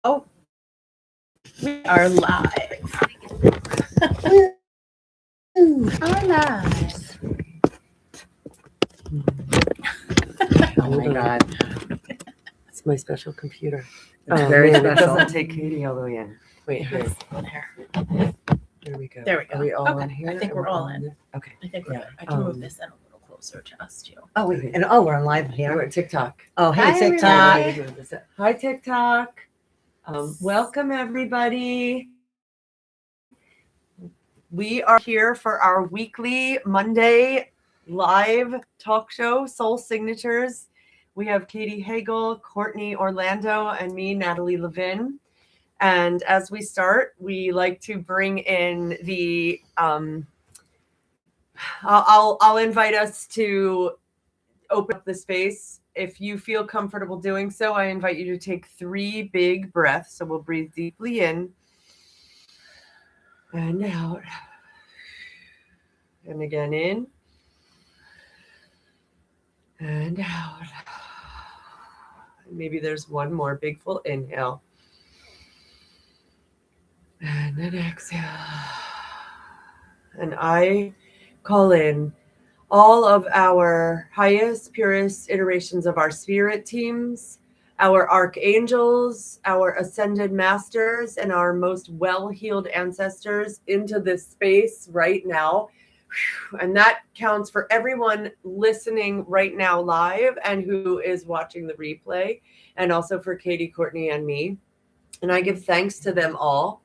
Oh, we are live. Our lives. Oh my God. It's my special computer. It's very man, special. It doesn't take Katie all the way in. Wait, here. There we go. There we go. Are we all Okay. in here? I think we're all in. Okay. I think we're Yeah. good. I can move this in a little closer to us too. Oh, wait. And we're on live here. We're at TikTok. Oh, hey, Hi, TikTok. everybody. Hi, TikTok. Welcome, everybody. We are here for our weekly Monday live talk show, Soul Signatures. We have Katie Hagel, Courtney Orlando, and me, Natalie Levin. And as we start, we like to bring in the I'll invite us to open up the space. If you feel comfortable doing so, I invite you to take 3 big breaths. So we'll breathe deeply in and out. And again in and out. Maybe there's one more big full inhale. And then exhale. And I call in all of our highest, purest iterations of our spirit teams, our archangels, our ascended masters, and our most well-healed ancestors into this space right now. And that counts for everyone listening right now live and who is watching the replay, and also for Katie, Courtney, and me. And I give thanks to them all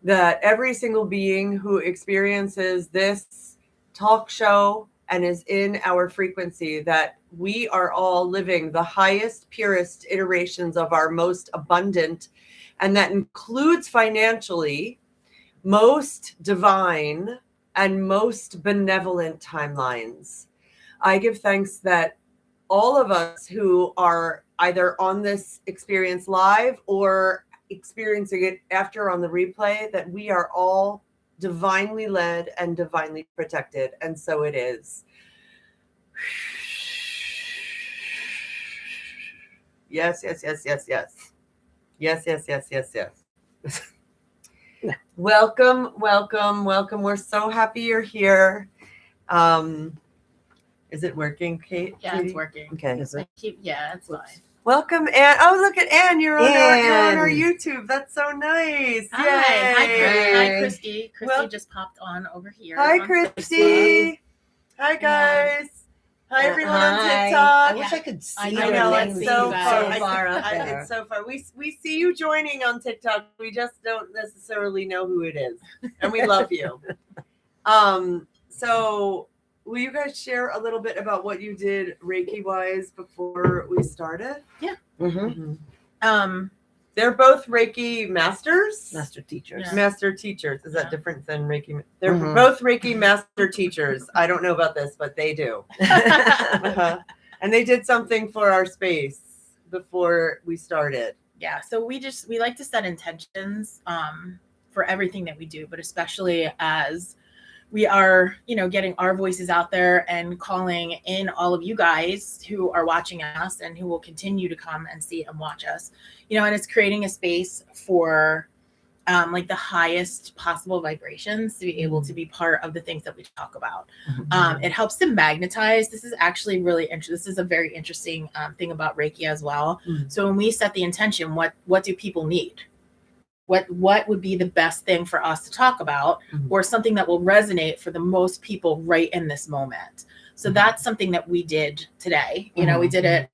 that every single being who experiences this talk show and is in our frequency, that we are all living the highest, purest iterations of our most abundant, and that includes financially, most divine and most benevolent timelines. I give thanks that all of us who are either on this experience live or experiencing it after on the replay, that we are all divinely led and divinely protected. And so it is. Yes, yes, yes, yes, yes. Yes, yes, yes, yes, yes. Welcome, welcome, welcome. We're so happy you're here. Is it working, Kate? Yeah, Katie? it's working. Okay. Yeah, it's fine. Welcome, Anne. Oh, look at Anne. You're on our Anne. YouTube. That's so nice. Hi, hi, Yay. Hi, Christy. Christy Well- just popped on over here. Hi, on Christy. Hi, guys. Hi, everyone on Hi. TikTok. I wish I could see I your know, names. it's so you guys. far. So far up there. It's so far. We see you joining on TikTok. We just don't necessarily know who it is, and we love you. So will you guys share a little bit about what you did Reiki wise before we started? Mm-hmm. They're both Reiki masters. Master teachers. Yeah. Master teachers. Is that Yeah. different than Reiki? They're Mhm. both Reiki master teachers. I don't know about this, but they do. And they did something for our space before we started. Yeah, so we like to set intentions for everything that we do, but especially as we are, getting our voices out there and calling in all of you guys who are watching us and who will continue to come and see and watch us, and it's creating a space for like the highest possible vibrations to be able to be part of the things that we talk about. It helps to magnetize. This is actually really interesting. This is a very interesting thing about Reiki as well. So when we set the intention, what do people need? What would be the best thing for us to talk about, or something that will resonate for the most people right in this moment? So that's something that we did today. We did it.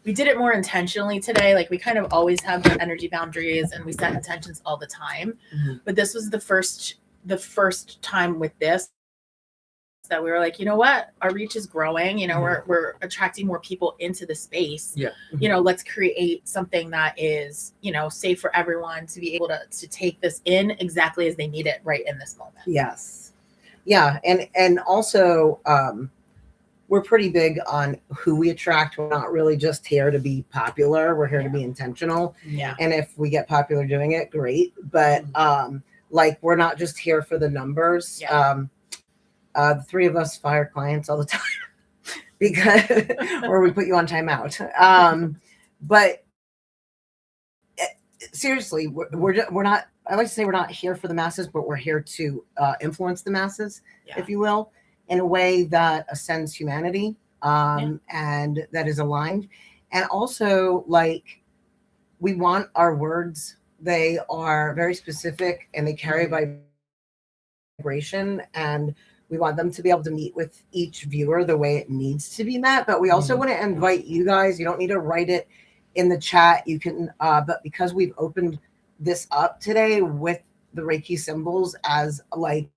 We did it more intentionally today. Like we kind of always have the energy boundaries and we set intentions all the time. But this was the first time with this that we were like, you know what? Our reach is growing. We're attracting more people into the space. Yeah. Let's create something that is, safe for everyone to be able to take this in exactly as they need it right in this moment. Yes. Yeah. And also, we're pretty big on who we attract. We're not really just here to be popular. We're here to be intentional. Yeah. And if we get popular doing it, great. But we're not just here for the numbers. Yeah. The 3 of us fire clients all the time because, or we put you on timeout. But seriously, we're not. I like to say we're not here for the masses, but we're here to influence the masses, if you will, in a way that ascends humanity, and that is aligned. And also, like, we want our words. They are very specific and they carry vibration, and we want them to be able to meet with each viewer the way it needs to be met. But we also want to invite you guys. You don't need to write it in the chat. You can, but because we've opened this up today with the Reiki symbols as like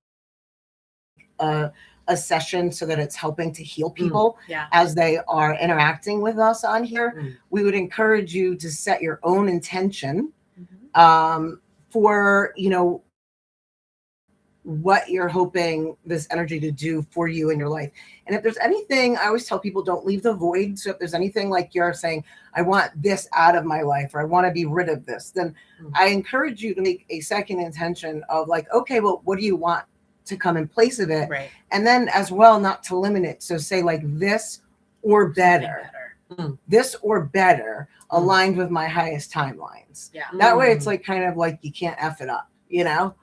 a session so that it's helping to heal people as they are interacting with us on here, we would encourage you to set your own intention for, you know, what you're hoping this energy to do for you in your life. And if there's anything, I always tell people, don't leave the void. So if there's anything like you're saying, I want this out of my life, or I want to be rid of this, then I encourage you to make a second intention of like, okay, well, what do you want to come in place of it? Right. And then as well, not to limit it. So say like this or better, this or better aligned with my highest timelines. Yeah. That way it's like kind of like you can't F it up, you know?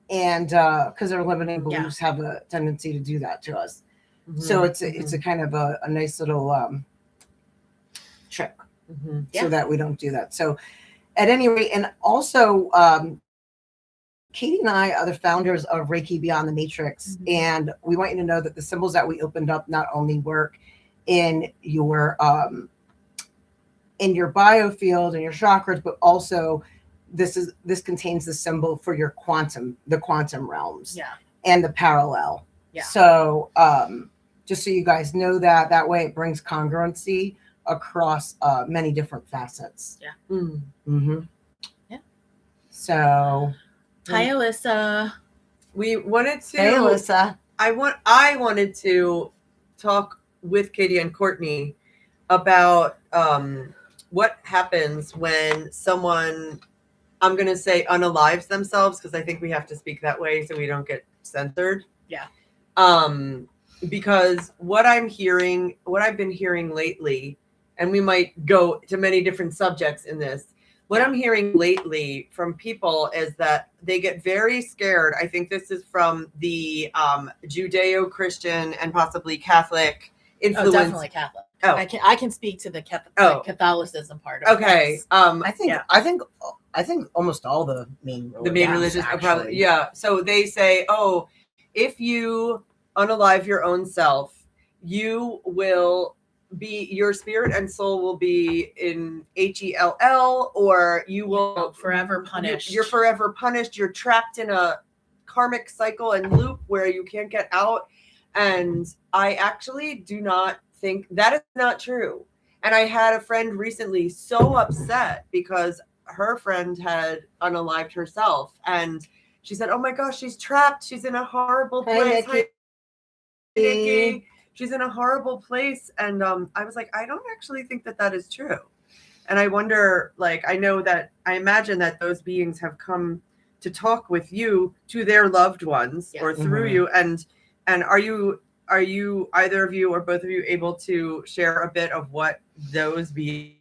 And because our limiting beliefs have a tendency to do that to us. So it's a kind of a nice little trick so that we don't do that. So at any rate, and also Katie and I are the founders of Reiki Beyond the Matrix, and we want you to know that the symbols that we opened up not only work in your biofield and your chakras, but also this contains the symbol for your quantum realms and the parallel. So just so you guys know that way it brings congruency across many different facets. So hi, Alyssa. We wanted to. Hey, Alyssa. I wanted to talk with Katie and Courtney about what happens when someone, I'm going to say, unalives themselves, because I think we have to speak that way so we don't get censored. Because what I've been hearing lately, and we might go to many different subjects in this, what I'm hearing lately from people is that they get very scared. I think this is from the Judeo-Christian and possibly Catholic influence. Oh, definitely Catholic. Oh. I can speak to the Catholicism part of it. I think almost all the main religions are probably So they say, oh, if you unalive your own self, you will be, your spirit and soul will be in HELL, or you will forever punished. You're forever punished. You're trapped in a karmic cycle and loop where you can't get out. And I actually do not think that is not true. And I had a friend recently so upset because her friend had unalived herself, and she said, oh my gosh, she's trapped. She's in a horrible place. Hi, Nikki. She's in a horrible place. And I was like, I don't actually think that is true. And I wonder, like, I imagine that those beings have come to talk with you to their loved ones or through you. And are you either of you or both of you able to share a bit of what those beings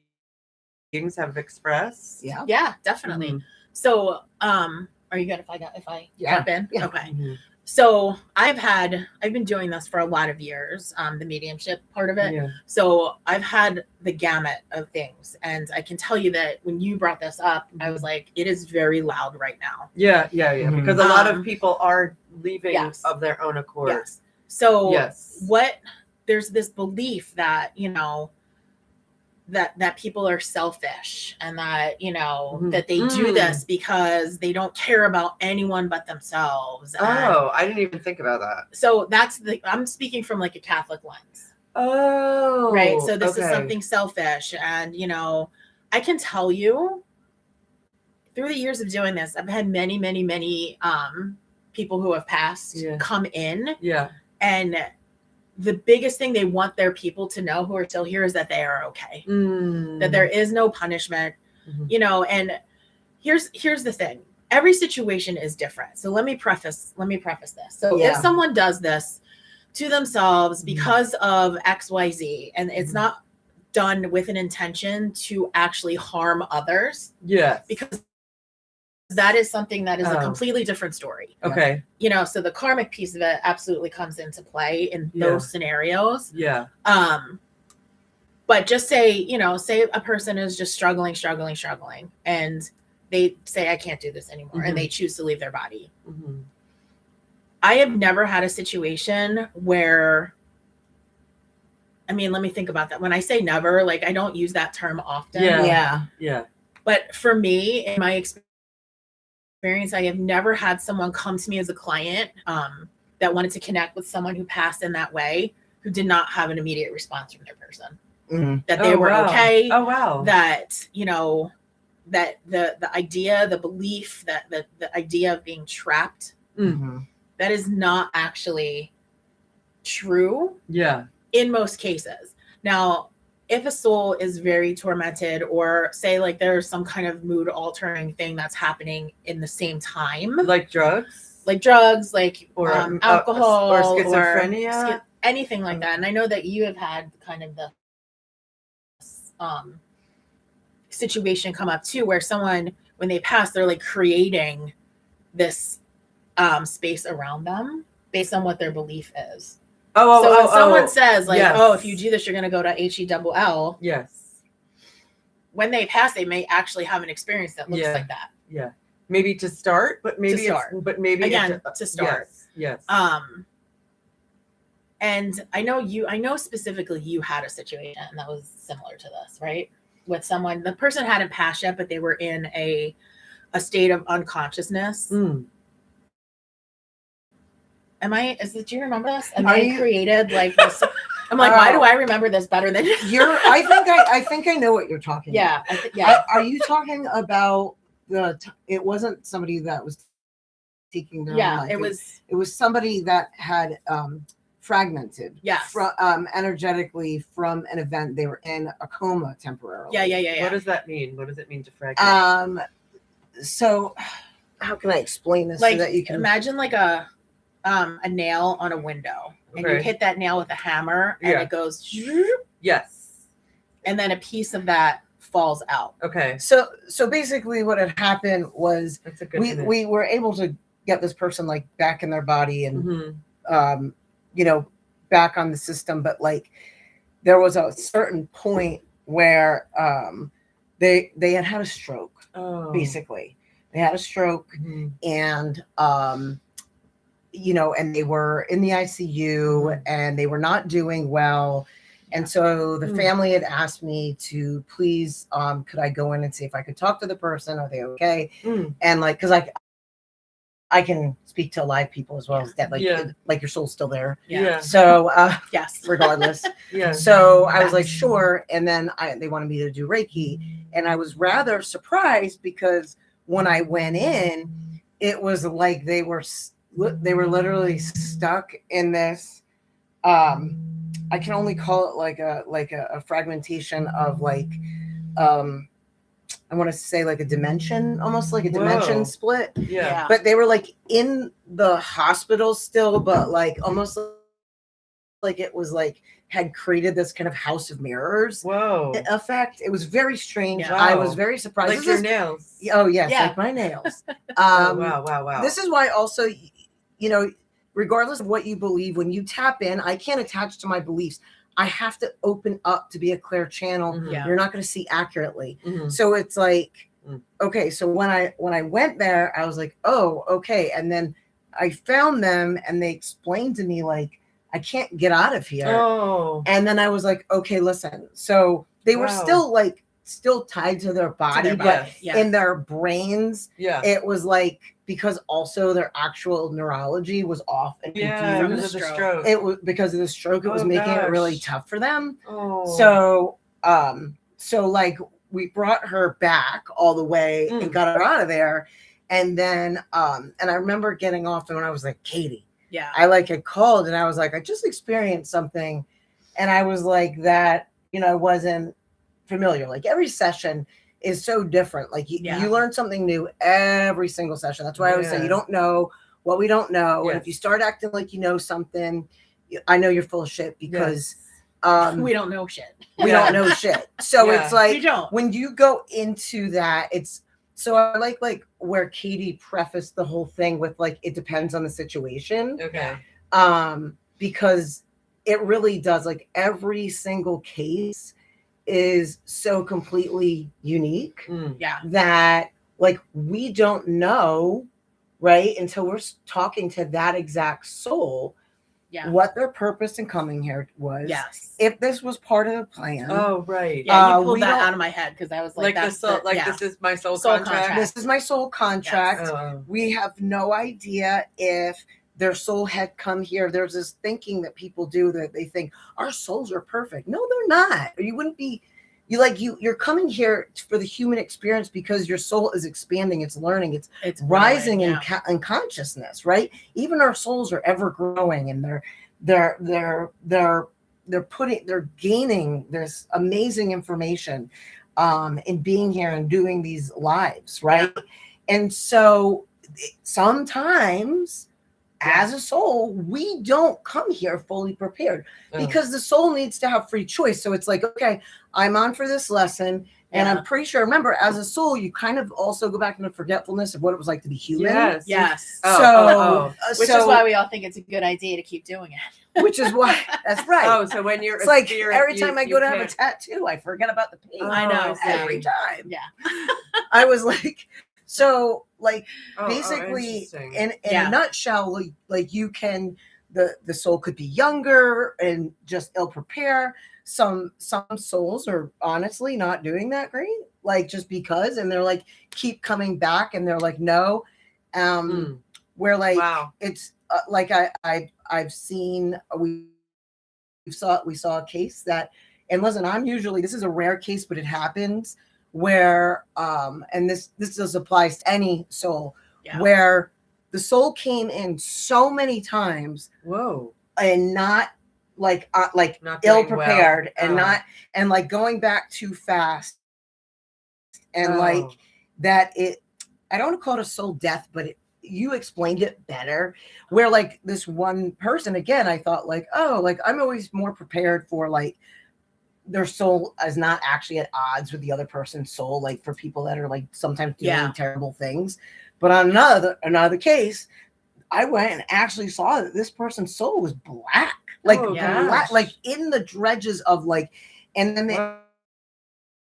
have expressed? Yeah, definitely. So, are you good if I jump in? Yeah. Okay. So I've been doing this for a lot of years, the mediumship part of it. Yeah. So I've had the gamut of things. And I can tell you that when you brought this up, I was like, it is very loud right now. Yeah. Because a lot of people are leaving of their own accord. Yes. So there's this belief that, that people are selfish, and that, that they do this because they don't care about anyone but themselves. I didn't even think about that. So I'm speaking from like a Catholic lens. Oh, right. So this is something selfish. And, I can tell you through the years of doing this, I've had many, many, many people who have passed come in. Yeah. And the biggest thing they want their people to know who are still here is that they are okay, that there is no punishment, and here's the thing. Every situation is different. So let me preface this. So if someone does this to themselves because of XYZ, and it's not done with an intention to actually harm others. Yes. Because that is something that is a Oh. completely different story. Okay. You know, so the karmic piece of it absolutely comes into play in Yeah. those scenarios. Yeah. But just say, you know, say a person is just struggling, and they say, I can't do this anymore, Mhm. and they choose to leave their body. Mhm. I have never had a situation where, I mean, let me think about that. When I say never, like, I don't use that term often. Yeah. Yeah. But for me, in my experience, I have never had someone come to me as a client that wanted to connect with someone who passed in that way, who did not have an immediate response from their person. Mhm. That they were wow. okay. Oh wow. That, you know, that the idea, the belief, that the idea of being trapped, Mhm. that is not actually true Yeah. in most cases. Now, if a soul is very tormented, or say like there's some kind of mood altering thing that's happening in the same time, Like drugs, or or alcohol, or schizophrenia, anything like that. And I know that you have had kind of the situation come up too, where someone, when they pass, they're like creating this space around them based on what their belief is. So when someone says like, yes. oh, if you do this, you're going to go to HELL. Yes. When they pass, they may actually have an experience that looks Yeah. like that. Yeah. Maybe to start, but maybe To start. Again, to start. Yes. And I know specifically you had a situation that was similar to this, right? With someone, the person hadn't passed yet, but they were in a state of unconsciousness. Mm. Do you remember this? And Are they you- created like this. I'm like, why do I remember this better than you? I think I know what you're talking Yeah. about. Are you talking about it wasn't somebody that was taking their own Yeah, life. it was somebody that had fragmented Yes. from energetically from an event. They were in a coma temporarily. Yeah. What does that mean? What does it mean to fragment? So how can I explain this Like, so that you can imagine like a nail on a window, and you Okay. hit that nail with a hammer, and Yeah. it goes, Yes. and then a piece of that falls out. Okay. So basically what had happened was That's a good we were able to get this person like back in their body and Mm-hmm. Back on the system, but like there was a certain point where they had a stroke. Oh. Basically they had a stroke. Mm-hmm. And and they were in the ICU and they were not doing well. And so the family had asked me to please, could I go in and see if I could talk to the person? Are they okay? And like, cause I can speak to live people as well as dead, like your soul's still there. Yeah. So, Yes. regardless. Yeah. So I was like, sure. And then they wanted me to do Reiki, and I was rather surprised because when I went in, it was like they were literally stuck in this. I can only call it like a fragmentation of like, I want to say like a dimension, almost like a dimension split. Yeah. But they were like in the hospital still, but like almost like it was like had created this kind of house of mirrors effect. It was very strange. Yeah. I was very surprised. Like your nails. Oh yes, Yeah. like my nails. Wow. This is why also, regardless of what you believe, when you tap in, I can't attach to my beliefs. I have to open up to be a clear channel. Mhm. Yeah. You're not going to see accurately. Mhm. So it's like, okay. So when I went there, I was like, oh, okay. And then I found them and they explained to me like, I can't get out of here. Oh. And then I was like, okay, listen. So they were still tied to their body, but in their brains, it was like, because also their actual neurology was off and confused. Because of the stroke. It was because of the stroke. It was making it really tough for them. Oh. So like we brought her back all the way and got her out of there. And then, and I remember getting off and when I was like, Katie, I like had called and I was like, I just experienced something. And I was like that, I wasn't familiar. Like every session is so different. Like you learn something new every single session. That's why I always say you don't know what we don't know. And if you start acting like you know something, I know you're full of shit because We don't know shit. we don't know shit. So Yeah. it's We like don't. when you go into that, it's so I like where Katie prefaced the whole thing with like it depends on the situation. Okay. Because it really does, like every single case is so completely unique Yeah. that like we don't know, right, until we're talking to that exact soul Yeah. what their purpose in coming here was. Yes. If this was part of the plan. Oh, right. Yeah, you we pulled that don't- out of my head because I was like, Like the that's soul, the, like yeah. this is my soul, Soul contract. contract. This is my soul contract. Yes. We have no idea if their soul had come here. There's this thinking that people do that they think our souls are perfect. No, they're not. You wouldn't be. You're coming here for the human experience because your soul is expanding, it's learning, it's rising growing, in consciousness, right? Even our souls are ever growing, and they're gaining this amazing information in being here and doing these lives, right? Yeah. And so sometimes as a soul, we don't come here fully prepared because the soul needs to have free choice. So it's like, okay, I'm on for this lesson. And I'm pretty sure, remember, as a soul, you kind of also go back into forgetfulness of what it was like to be human. Yes. Which is why we all think it's a good idea to keep doing it. Which is why, that's right. Oh, so when you're it's like spirit, every time I go to have a tattoo, I forget about the pain. I know. Every time. Yeah. I was like, so like basically in a nutshell, like you can, the soul could be younger and just ill prepared. Some souls are honestly not doing that great, like just because, and they're like keep coming back, and they're like no, where like it's like I've seen we saw a case that, and listen, I'm usually, this is a rare case, but it happens where and this just applies to any soul, where the soul came in so many times, and not like not ill prepared, and not, and like going back too fast, and like that it, I don't want to call it a soul death, but you explained it better, where like this one person, again, I thought like, oh, like I'm always more prepared for like their soul is not actually at odds with the other person's soul, like for people that are like sometimes doing terrible things. But on another case, I went and actually saw that this person's soul was black, like black, like in the dredges of like, and then it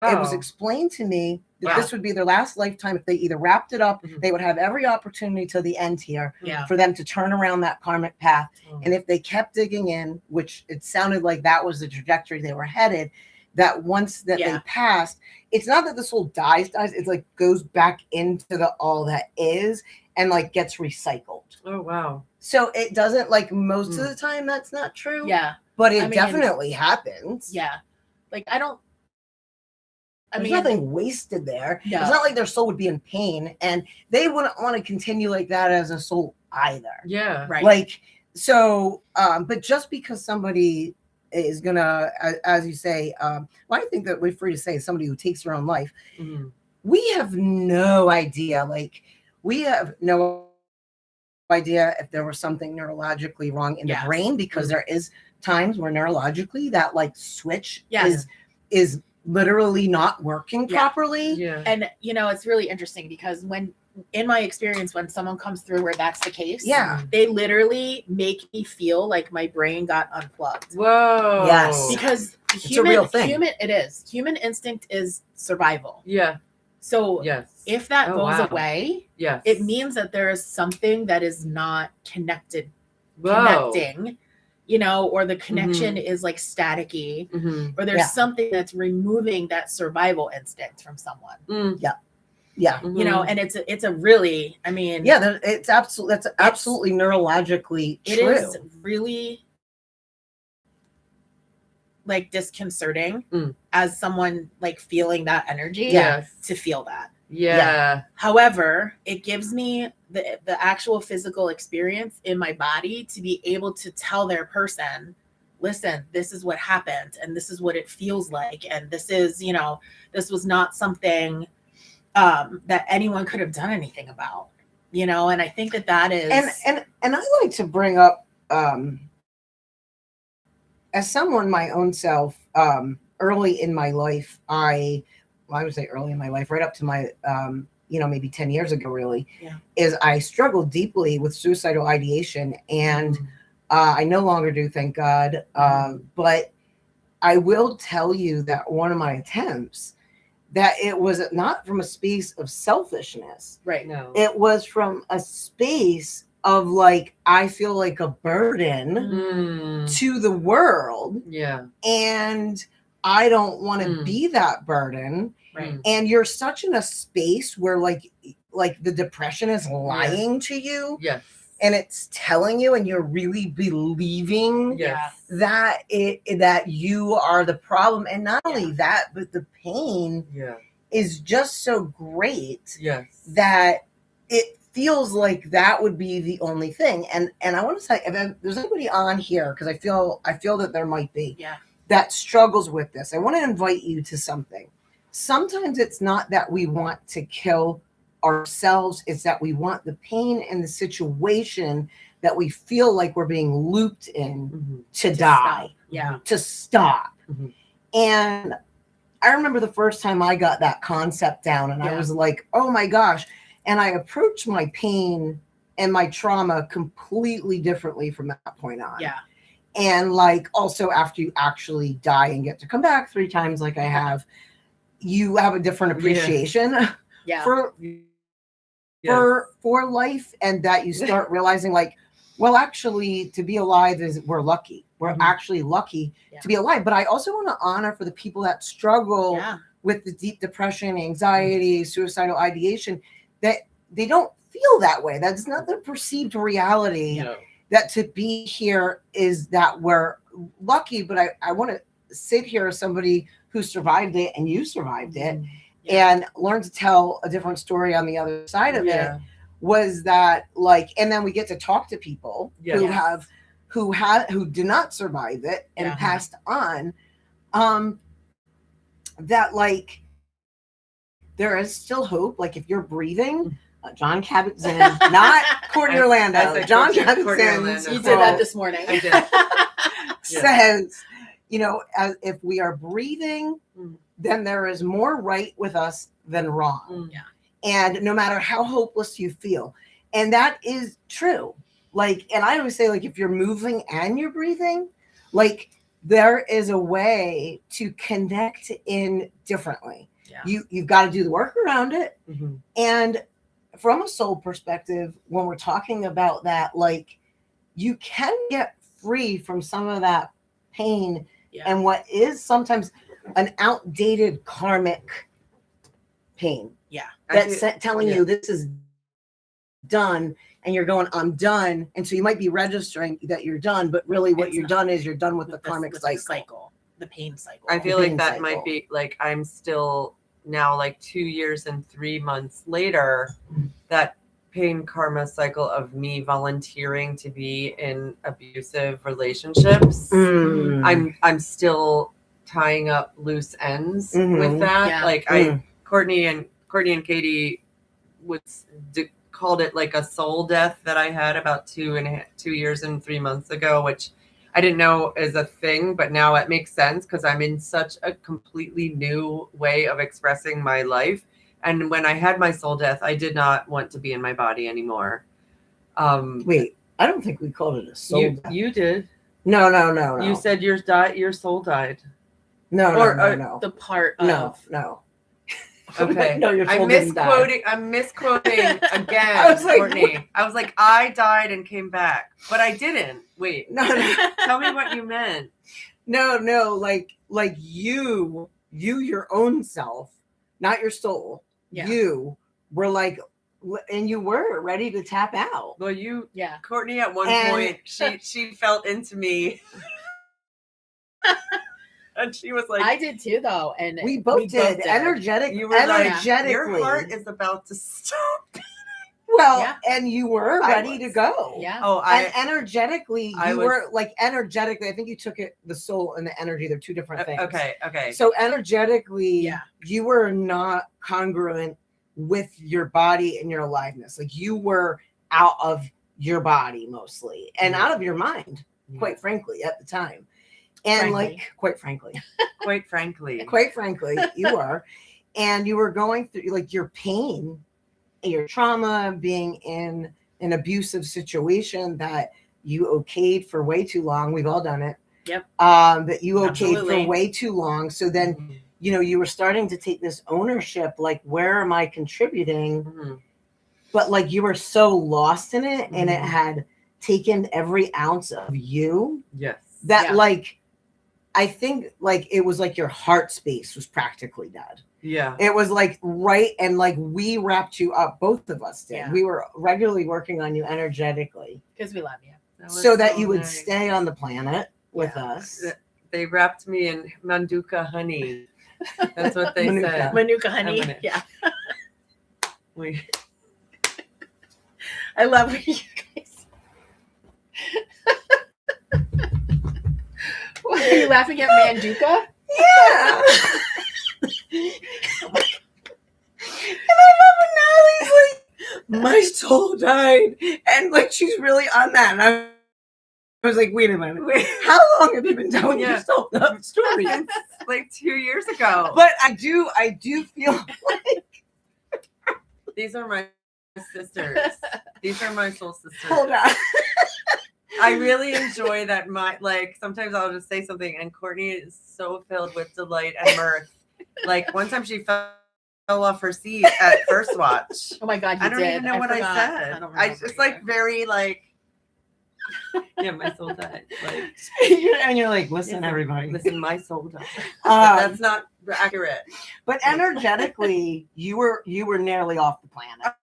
was explained to me that this would be their last lifetime. If they either wrapped it up, they would have every opportunity till the end here for them to turn around that karmic path. And if they kept digging in, which it sounded like that was the trajectory they were headed, that once that they passed, it's not that the soul dies, it's like goes back into the all that is and like gets recycled. Oh, wow. So it doesn't, like most of the time that's not true. Yeah. But it definitely happens. Yeah. Like There's nothing wasted there. No. It's not like their soul would be in pain, and they wouldn't want to continue like that as a soul either. Yeah. Right. Like, so, but just because somebody is gonna, as you say, well, I think that we're free to say somebody who takes their own life, we have no idea. Like, we have no idea if there was something neurologically wrong in the brain, because there is times where neurologically that like switch is literally not working properly. Yeah. And it's really interesting because in my experience, when someone comes through where that's the case, they literally make me feel like my brain got unplugged. Whoa. Yes. Because it's a real thing. Human instinct is survival. Yeah. So if that goes away, it means that there is something that is not connecting, or the connection is like staticky, or there's something that's removing that survival instinct from someone. And it's a really, it's absolutely, that's absolutely neurologically true. It is really like disconcerting as someone like feeling that energy to feel that. However, it gives me the actual physical experience in my body to be able to tell their person, listen, this is what happened, and this is what it feels like, and this is, this was not something that anyone could have done anything about, and I think that is, and I like to bring up, and as someone, my own self, early in my life, I would say early in my life, right up to my, maybe 10 years ago, really, is I struggled deeply with suicidal ideation. And I no longer do, thank God. But I will tell you that one of my attempts, that it was not from a space of selfishness. Right. No. It was from a space of like, I feel like a burden to the world. Yeah. And I don't want to be that burden. Right. And you're such in a space where like the depression is lying to you. Yes. And it's telling you, and you're really believing that that you are the problem. And not only that, but the pain is just so great that it feels like that would be the only thing. And I want to say, if there's anybody on here, because I feel that there might be that struggles with this, I want to invite you to something. Sometimes it's not that we want to kill ourselves, it's that we want the pain and the situation that we feel like we're being looped in to die, to stop. And I remember the first time I got that concept down, and I was like, oh my gosh. And I approached my pain and my trauma completely differently from that point on. And like, also after you actually die and get to come back 3 times like I have, you have a different appreciation for life, and that you start realizing like, well, actually to be alive we're lucky. We're actually lucky to be alive. But I also want to honor for the people that struggle with the deep depression, anxiety, suicidal ideation, that they don't feel that way. That's not their perceived reality. That to be here is that we're lucky. But I want to sit here as somebody who survived it, and you survived it, and learn to tell a different story on the other side of it. Was that like, and then we get to talk to people who did not survive it and passed on, that like there is still hope. Like if you're breathing, John Kabat-Zinn, not Courtney Orlando, John Kabat-Zinn. You did that this morning. I did. Says, as if we are breathing, then there is more right with us than wrong. And no matter how hopeless you feel. And that is true. Like, and I always say, like, if you're moving and you're breathing, like there is a way to connect in differently. You've got to do the work around it. And from a soul perspective, when we're talking about that, like you can get free from some of that pain and what is sometimes an outdated karmic pain. That's telling you this is done, and you're going, I'm done. And so you might be registering that you're done, but really what you're done is you're done with the karmic cycle. The pain cycle. I feel like that might be like, I'm still now like 2 years and 3 months later, that pain karma cycle of me volunteering to be in abusive relationships. I'm still tying up loose ends with that. Like Courtney and Katie called it like a soul death that I had about 2 years and 3 months ago, which I didn't know is a thing, but now it makes sense because I'm in such a completely new way of expressing my life. And when I had my soul death, I did not want to be in my body anymore. Wait, I don't think we called it a soul death. You did. No. You said your soul died. No. The part of no. Okay. No, you're I'm misquoting again, I was like, Courtney. I was like, I died and came back, but I didn't. Wait. No. Tell me what you meant. No. Like you, your own self, not your soul. You were like, and you were ready to tap out. Well, Courtney at one point, she felt into me. And she was like, I did too, though. And we both did. Energetic. You were energetically. Like, your heart is about to stop. Well, and you were ready to go. Oh, and energetically, were like energetically. I think you took it, the soul and the energy. They're two different things. Okay. So energetically, you were not congruent with your body and your aliveness. Like you were out of your body mostly, and out of your mind, quite frankly, at the time. And Frankly. quite frankly, Quite frankly. you were. And you were going through like your pain, your trauma, being in an abusive situation that you okayed for way too long. We've all done it. Yep. That you okayed Absolutely. for way too long. So then, Mhm. you were starting to take this ownership, like, where am I contributing? Mhm. But like you were so lost in it, and it Mhm. had taken every ounce of you Yes. that Yeah. like, I think like it was like your heart space was practically dead. Yeah. It was like right, and like we wrapped you up, both of us did. Yeah. We were regularly working on you energetically Because we love you. was so that you would nice. stay on the planet with Yeah. us. They wrapped me in Manduka honey. That's what they Manuka. said. Manuka honey. Manuka. Yeah. We, I love when you guys. What, are you laughing at Manduka? Yeah. And I love when Natalie's like, my soul died. And like she's really on that. And I was like, wait a minute. How long have you been telling Yeah. yourself that story? Since, like 2 years ago. But I do feel like, These are my sisters. These are my soul sisters. hold on. I really enjoy that. Sometimes I'll just say something, and Courtney is so filled with delight and mirth. Like one time she fell off her seat at first watch. Oh my God, you I don't did. even know what forgot. I said. don't I remember just like either. very like. Yeah, my soul died. Like, And you're like, listen, everybody. listen, my soul died. But that's not accurate. But energetically, you were nearly off the planet.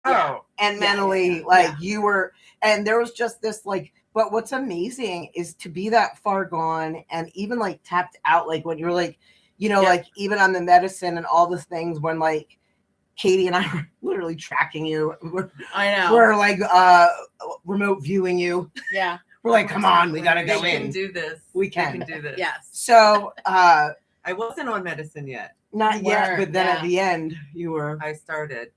Oh, And Yeah, mentally, yeah. like you were, and there was just this like, but what's amazing is to be that far gone and even like tapped out, like when you're like, Yeah. like even on the medicine and all the things when like Katie and I were literally tracking you. I know. We're like remote viewing you. Yeah. We're like, come on, we gotta we go can in. do this. We can. do this. Yes. So I wasn't on medicine yet. not You yet, were, but then yeah. at the end you were. I started.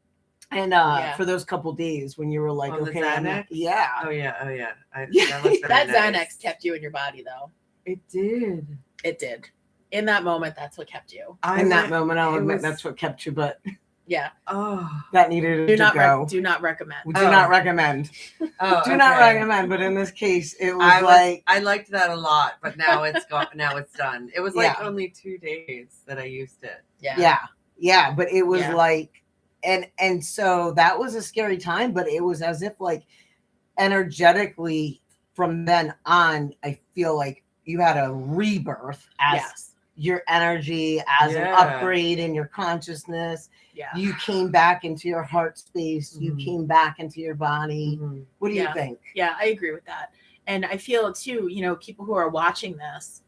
And Yeah. for those couple days when you were like, On the okay, I'm Xanax? yeah. Oh yeah. Yeah. That was very That nice. Xanax kept you in your body, though. It did. It did. In that moment, that's what kept you. In that moment, I'll it admit was- that's what kept you, but Yeah. Oh. that needed Do to not go. do not recommend. We do Oh. not recommend. Oh, Do not okay. recommend. But in this case, it was I liked that a lot, but now it's gone. Now it's done. It was like Yeah. only 2 days that I used it. Yeah. yeah. But it was Yeah. like, and so that was a scary time. But it was as if like energetically from then on, I feel like you had a rebirth as Yes. your energy, as an Yeah. upgrade in your consciousness. Yeah. You came back into your heart space. You Mhm. came back into your body. Mhm. What do you Yeah. think? Yeah, I agree with that. And I feel too, people who are watching this,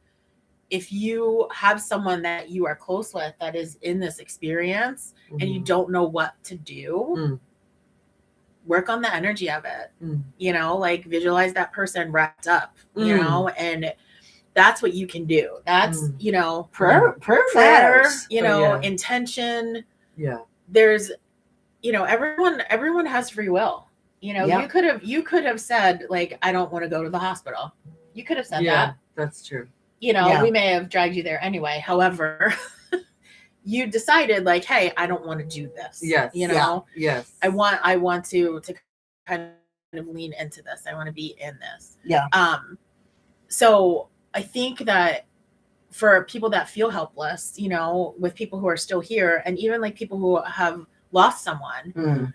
if you have someone that you are close with that is in this experience and you Mhm. don't know what to do, Mm. work on the energy of it. Mm. Like visualize that person wrapped up, Mm. and that's what you can do. That's, Prayer prayer, matters. yeah. intention. Yeah. There's, everyone has free will. Yeah. You could have said like, I don't want to go to the hospital. You could have said Yeah, that. that's true. Yeah. We may have dragged you there anyway. However, you decided like, hey, I don't want to do this. Yes. Yes. I want to kind of lean into this. I want to be in this. Yeah. So I think that for people that feel helpless, with people who are still here, and even like people who have lost someone, Mm.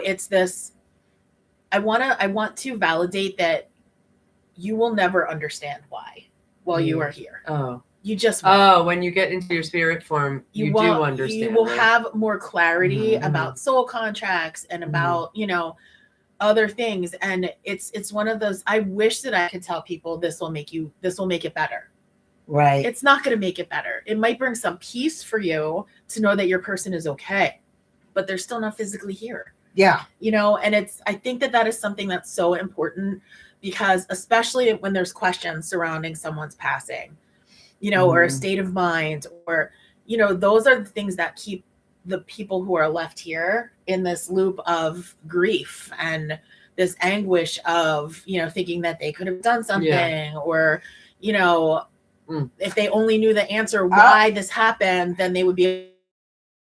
it's this. I want to validate that you will never understand why while you are here. Oh. You just won't. When you get into your spirit form, you do understand. You will right? have more clarity Mhm, about soul contracts and about other things. And it's one of those. I wish that I could tell people this will make it better. Right. It's not going to make it better. It might bring some peace for you to know that your person is okay, but they're still not physically here. Yeah. And I think that is something that's so important, because especially when there's questions surrounding someone's passing, or a state of mind, or, those are the things that keep the people who are left here in this loop of grief and this anguish of, thinking that they could have done something, or, you know, Mm. if they only knew the answer why this happened, then they would be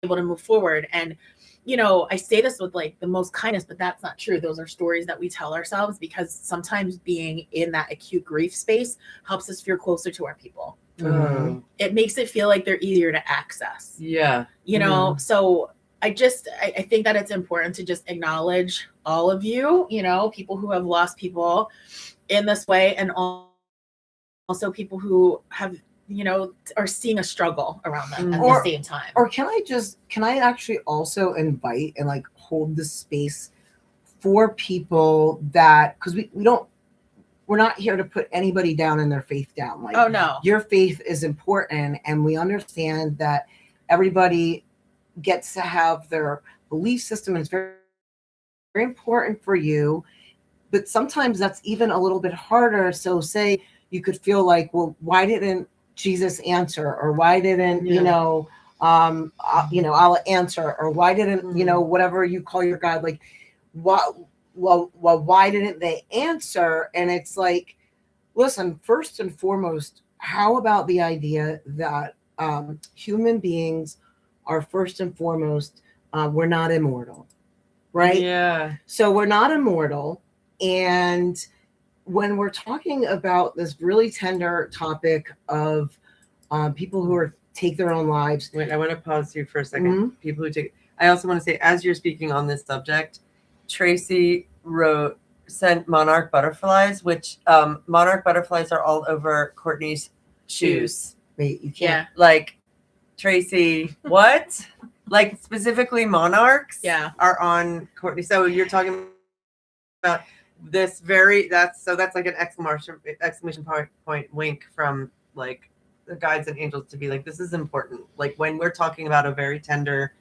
able to move forward. And you know, I say this with like the most kindness, but that's not true. Those are stories that we tell ourselves because sometimes being in that acute grief space helps us feel closer to our people. Oh. It makes it feel like they're easier to access. Yeah. You know, so I think that it's important to just acknowledge all of you, you know, people who have lost people in this way, and also people who have, you know, are seeing a struggle around them at the same time. Or can I actually also invite and like hold this space for people that, because we're not here to put anybody down and their faith down. Like, oh no, your faith is important, and we understand that everybody gets to have their belief system, and it's very, very important for you. But sometimes that's even a little bit harder. So say you could feel like, well, why didn't Jesus answer, or why didn't Allah answer, or why didn't whatever you call your God, like why didn't they answer? And it's like, listen, first and foremost, how about the idea that human beings are first and foremost, we're not immortal, right? Yeah. So we're not immortal, and when we're talking about this really tender topic of people who take their own lives. Wait, I want to pause you for a second. People who take. I also want to say, as you're speaking on this subject, Tracy sent monarch butterflies, which monarch butterflies are all over Courtney's shoes. Wait, you can't. Yeah. Like, Tracy, what? Like, specifically monarchs are on Courtney. So you're talking about this that's like an exclamation point wink from like the guides and angels to be like, this is important. Like, when we're talking about a very tender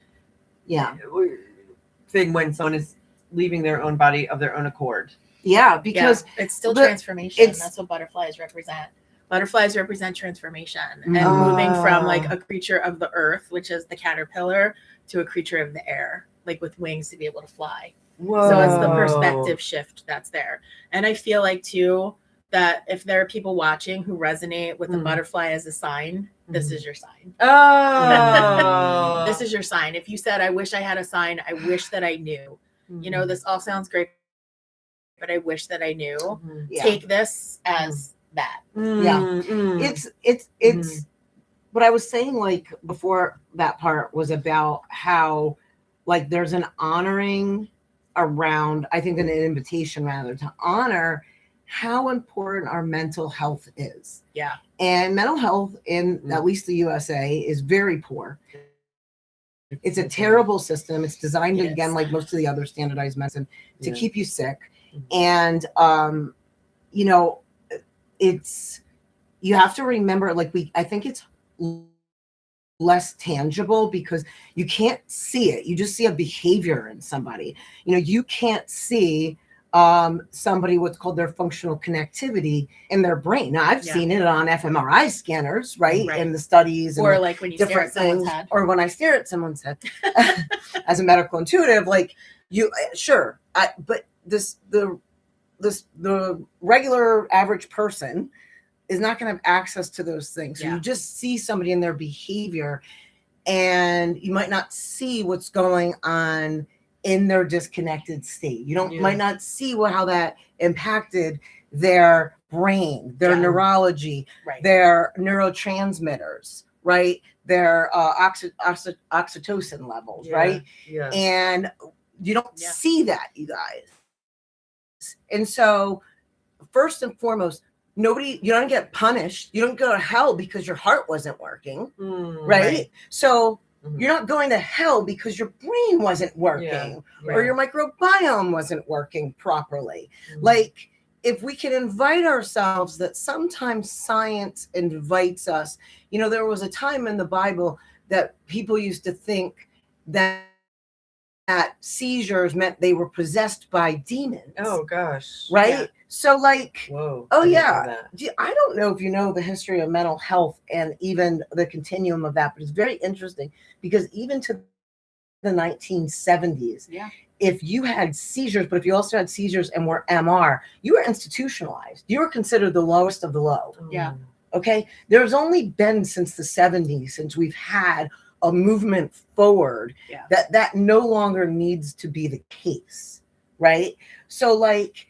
thing, when someone is leaving their own body of their own accord. Yeah, because it's still transformation. That's what butterflies represent. Butterflies represent transformation and moving from like a creature of the earth, which is the caterpillar, to a creature of the air, like with wings to be able to fly. Whoa. So it's the perspective shift that's there. And I feel like too that if there are people watching who resonate with the butterfly as a sign, this is your sign. Oh. This is your sign. If you said, I wish I had a sign, I wish that I knew. You know, this all sounds great, but I wish that I knew. Take this as that. It's what I was saying, like, before that part was about how, like, there's an honoring around, I think, an invitation rather, to honor how important our mental health is. Yeah. And mental health in at least the USA is very poor. It's a terrible system. It's designed, again, like most of the other standardized medicine, to keep you sick. And, you know, you have to remember, like, I think it's less tangible because you can't see it. You just see a behavior in somebody. You know, you can't see somebody what's called their functional connectivity in their brain. Now, I've seen it on fMRI scanners, right? In the studies, or and like when you stare at someone's head, or when I stare at someone's head. As a medical intuitive, like, you but the regular average person is not going to have access to those things. So you just see somebody in their behavior, and you might not see what's going on in their disconnected state. You might not see how that impacted their brain, their neurology, their neurotransmitters, right? Their oxytocin levels, right? Yeah. And you don't see that, you guys. And so, first and foremost, you don't get punished. You don't go to hell because your heart wasn't working, right? So you're not going to hell because your brain wasn't working or your microbiome wasn't working properly. Like, if we can invite ourselves, that sometimes science invites us. You know, there was a time in the Bible that people used to think that seizures meant they were possessed by demons. Oh gosh. Right? Yeah. So, like, whoa. I don't know if you know the history of mental health and even the continuum of that, but it's very interesting because even to the 1970s, if you had seizures, but if you also had seizures and were MR, you were institutionalized. You were considered the lowest of the low. Yeah. Okay. There's only been since the 70s, since we've had a movement forward that no longer needs to be the case. Right. So like,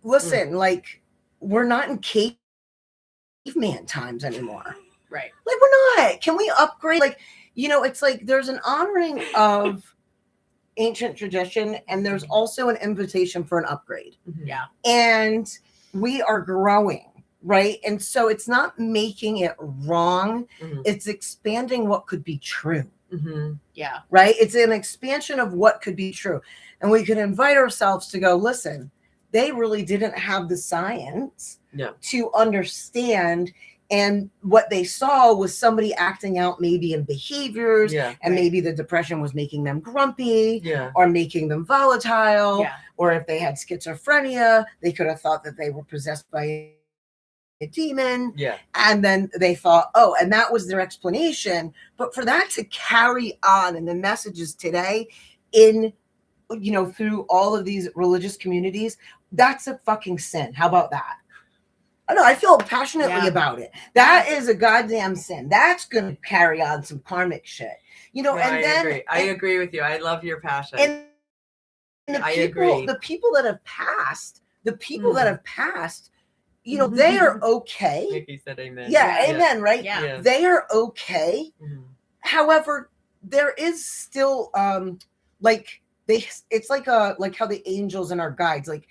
listen, like we're not in caveman times anymore. Right. Like we're not. Can we upgrade? Like, it's like there's an honoring of ancient tradition and there's also an invitation for an upgrade. Yeah. And we are growing, right? And so it's not making it wrong. It's expanding what could be true. Yeah. Right? It's an expansion of what could be true. And we could invite ourselves to go, listen, they really didn't have the science to understand. And what they saw was somebody acting out maybe in behaviors, and maybe the depression was making them grumpy or making them volatile. Or if they had schizophrenia, they could have thought that they were possessed by a demon. And then they thought, oh, and that was their explanation. But for that to carry on in the messages today in, through all of these religious communities, that's a fucking sin. How about that? No, I feel passionately about it. That is a goddamn sin. That's going to carry on some karmic shit, and then I agree with you. I love your passion. And the people that have passed, they are okay. Nikki said amen. Yeah, amen. Right? Yeah. They are okay. However, there is still it's like how the angels and our guides, like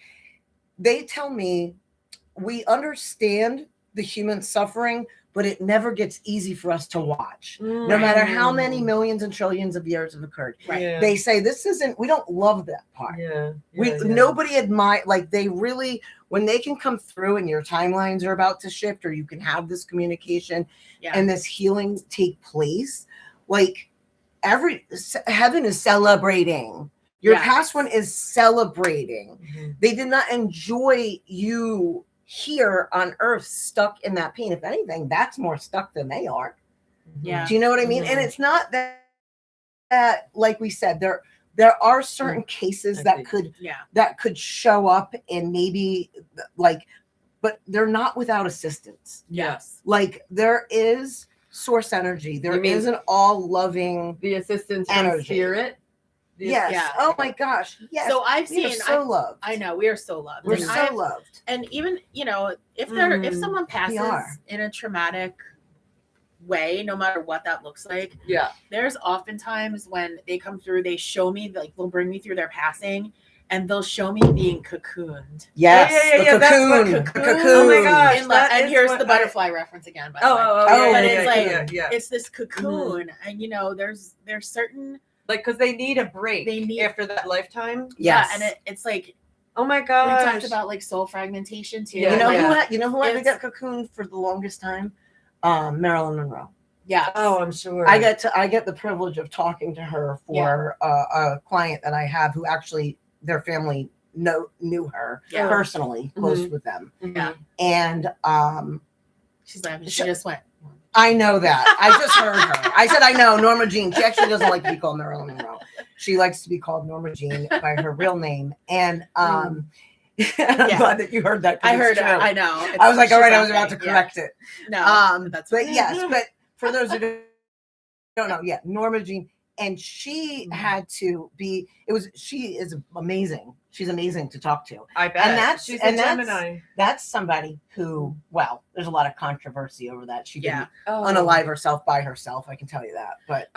they tell me, we understand the human suffering, but it never gets easy for us to watch, no matter how many millions and trillions of years have occurred. Right. They say we don't love that part. Nobody admire, like they really, when they can come through and your timelines are about to shift, or you can have this communication and this healing take place, like heaven is celebrating. Your past one is celebrating. They did not enjoy you here on earth stuck in that pain. If anything, that's more stuck than they are. Yeah. Do you know what I mean? And it's not that like we said, there are certain cases that could show up and maybe but they're not without assistance. Yes. Like there is source energy. There is an all loving the assistance energy. from spirit. Yes. Yeah. Oh my gosh. Yes. So I've We are seen so loved. I know we are so loved. We're And so loved. And even, if someone passes in a traumatic way, no matter what that looks like, there's oftentimes when they come through, they show me, like they'll bring me through their passing and they'll show me being cocooned. Yes. Yeah. The cocoon. That's what The cocoon. Oh my gosh. And here's the butterfly reference again, by the way. But it's it's this cocoon, and there's certain, like, because they need a break after that lifetime. Yes. And it's like, oh my gosh. we talked about like soul fragmentation too. You know who had to get cocooned for the longest time? Marilyn Monroe. Yeah. Oh, I'm sure. I get the privilege of talking to her for a client that I have who actually their family knew her personally, close with them. Yeah. And she's laughing. She just went. I know that. I just heard her. I said, I know, Norma Jean. She actually doesn't like to be called Marilyn Monroe. She likes to be called Norma Jean by her real name. And I'm glad that you heard that. I heard it. I know. I was like, all right, I was about to correct it. No, that's but yes, but for those who don't know, Norma Jean. And she had to be, she is amazing. She's amazing to talk to. I bet. She's a Gemini. That's somebody who, well, there's a lot of controversy over that. She didn't unalive herself by herself. I can tell you that. But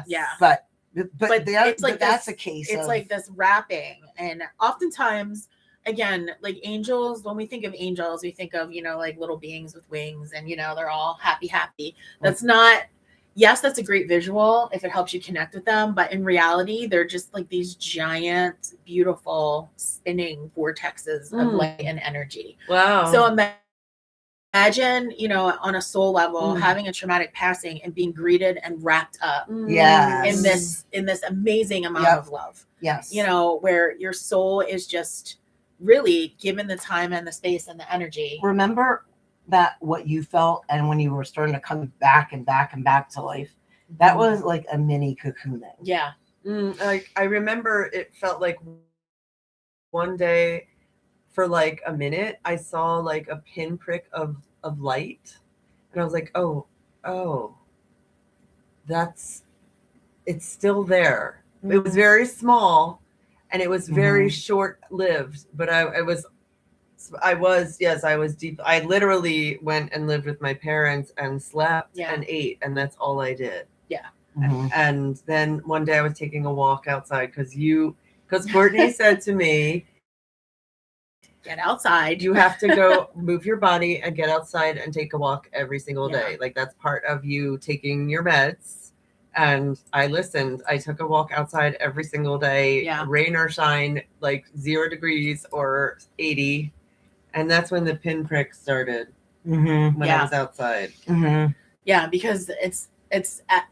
yeah. But it's like that's a case. It's like this wrapping, and oftentimes, again, like angels. When we think of angels, we think of like little beings with wings, and they're all happy. That's not. Yes, that's a great visual if it helps you connect with them, but in reality, they're just like these giant, beautiful spinning vortexes of light and energy. Wow. So imagine, on a soul level, having a traumatic passing and being greeted and wrapped up in this amazing amount of love. Yes. Where your soul is just really given the time and the space and the energy. Remember that what you felt, and when you were starting to come back and back and back to life, that was like a mini cocooning. Yeah. I remember it felt like one day for like a minute, I saw like a pinprick of light, and I was like, oh, it's still there. It was very small, and it was very short lived, but I was deep. I literally went and lived with my parents and slept and ate, and that's all I did. Yeah. And then one day I was taking a walk outside because Courtney said to me, get outside. You have to go move your body and get outside and take a walk every single day. Like that's part of you taking your meds. And I listened. I took a walk outside every single day, rain or shine, like 0 degrees or 80. And that's when the pinprick started when I was outside. Yeah, because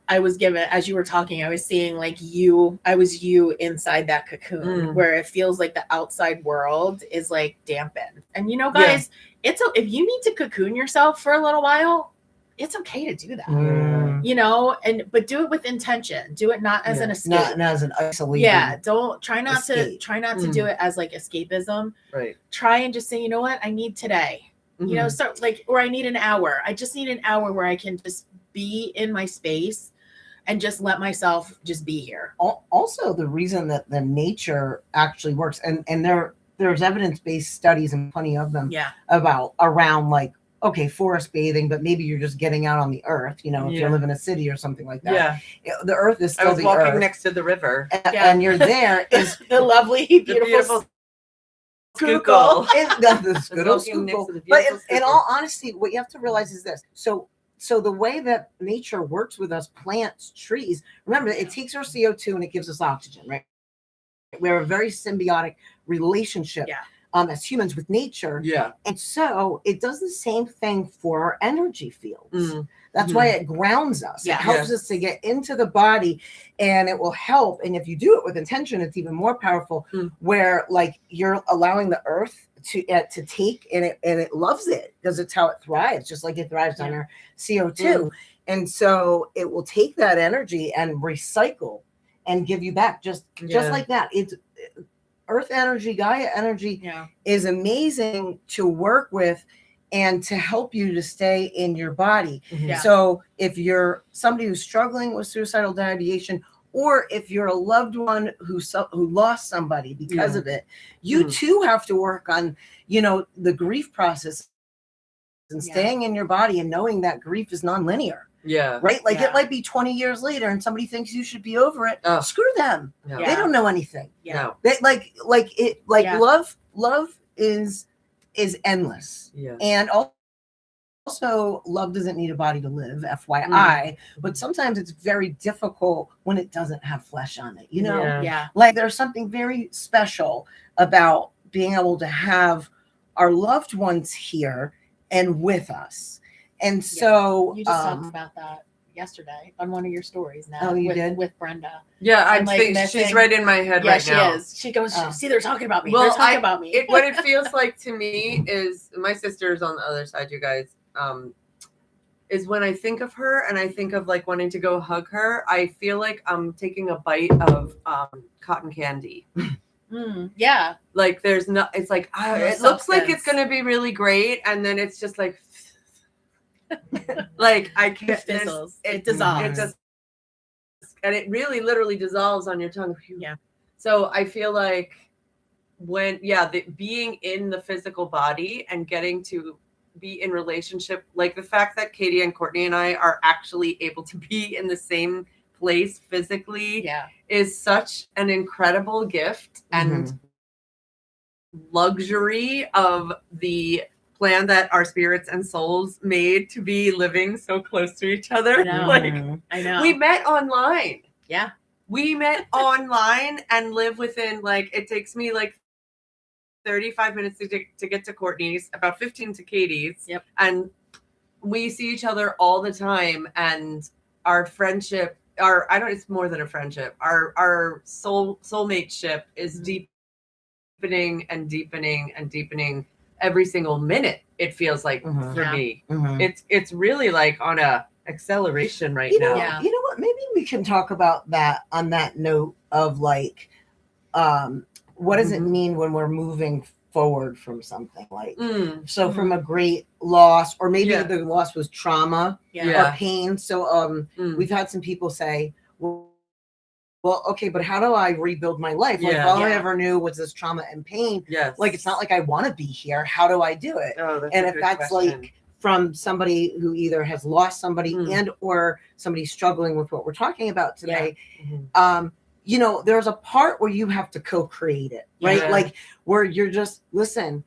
I was given, as you were talking, I was seeing like I was you inside that cocoon where it feels like the outside world is like dampened. And guys, if you need to cocoon yourself for a little while, it's okay to do that. But do it with intention. Do it not as an escape. Not as an isolation. Yeah. Try not to do it as like escapism. Right. Try and just say, you know what, I need today. Start or I need an hour. I just need an hour where I can just be in my space and just let myself just be here. Also, the reason that the nature actually works, and there's evidence-based studies and plenty of them around like, okay, forest bathing, but maybe you're just getting out on the earth, if you live in a city or something like that. Yeah. The earth is still I was walking earth. next to the river. And you're there is the lovely, beautiful Schuylkill. But in all honesty, what you have to realize is this. So the way that nature works with us, plants, trees, remember, it takes our CO2 and it gives us oxygen, right? We're a very symbiotic relationship as humans with nature. Yeah. And so it does the same thing for our energy fields. That's why it grounds us. It helps us to get into the body, and it will help. And if you do it with intention, it's even more powerful, where like you're allowing the earth to take, and it loves it because it's how it thrives, just like it thrives on our CO2. And so it will take that energy and recycle and give you back just like that. It's earth energy, Gaia energy is amazing to work with and to help you to stay in your body. So if you're somebody who's struggling with suicidal ideation, or if you're a loved one who lost somebody because of it, you too have to work on, the grief process and staying in your body and knowing that grief is nonlinear. Yeah. Right? Like it might be 20 years later and somebody thinks you should be over it. Screw them. No. They don't know anything. No. They love is endless. Yeah. And also, love doesn't need a body to live, FYI, but sometimes it's very difficult when it doesn't have flesh on it, Like there's something very special about being able to have our loved ones here and with us. And so you just talked about that yesterday on one of your stories now. Oh, you did? With Brenda. Yeah, I think she's right in my head right now. Yeah, she is. She goes, see, they're talking about me. Well, they're talking about me. What it feels like to me is, my sister's on the other side, you guys, is when I think of her and I think of like wanting to go hug her, I feel like I'm taking a bite of cotton candy. Yeah. Like there's no, it's like, it looks like it's going to be really great. And then it's just like, like I can't. It fizzles. It dissolves. It just, and it really literally dissolves on your tongue. Yeah. So I feel like being in the physical body and getting to be in relationship, like the fact that Katie and Courtney and I are actually able to be in the same place physically is such an incredible gift and luxury of the plan that our spirits and souls made to be living so close to each other. I know. We met online. Yeah. We met online and live within, like, it takes me like 35 minutes to get to Courtney's, about 15 to Katie's. Yep. And we see each other all the time, and our friendship, it's more than a friendship. Our soulmate ship is deepening and deepening and deepening every single minute. It feels like for me, it's really like on a acceleration right now. You know what? Maybe we can talk about that on that note of like, what does it mean when we're moving forward from something, like so from a great loss, or maybe the loss was trauma or pain. So we've had some people say, well, okay, but how do I rebuild my life? Like all I ever knew was this trauma and pain. Like it's not like I want to be here. How do I do it? And if that's question. Like from somebody who either has lost somebody and or somebody struggling with what we're talking about today, you know, there's a part where you have to co-create it, right? Like where you're just, listen,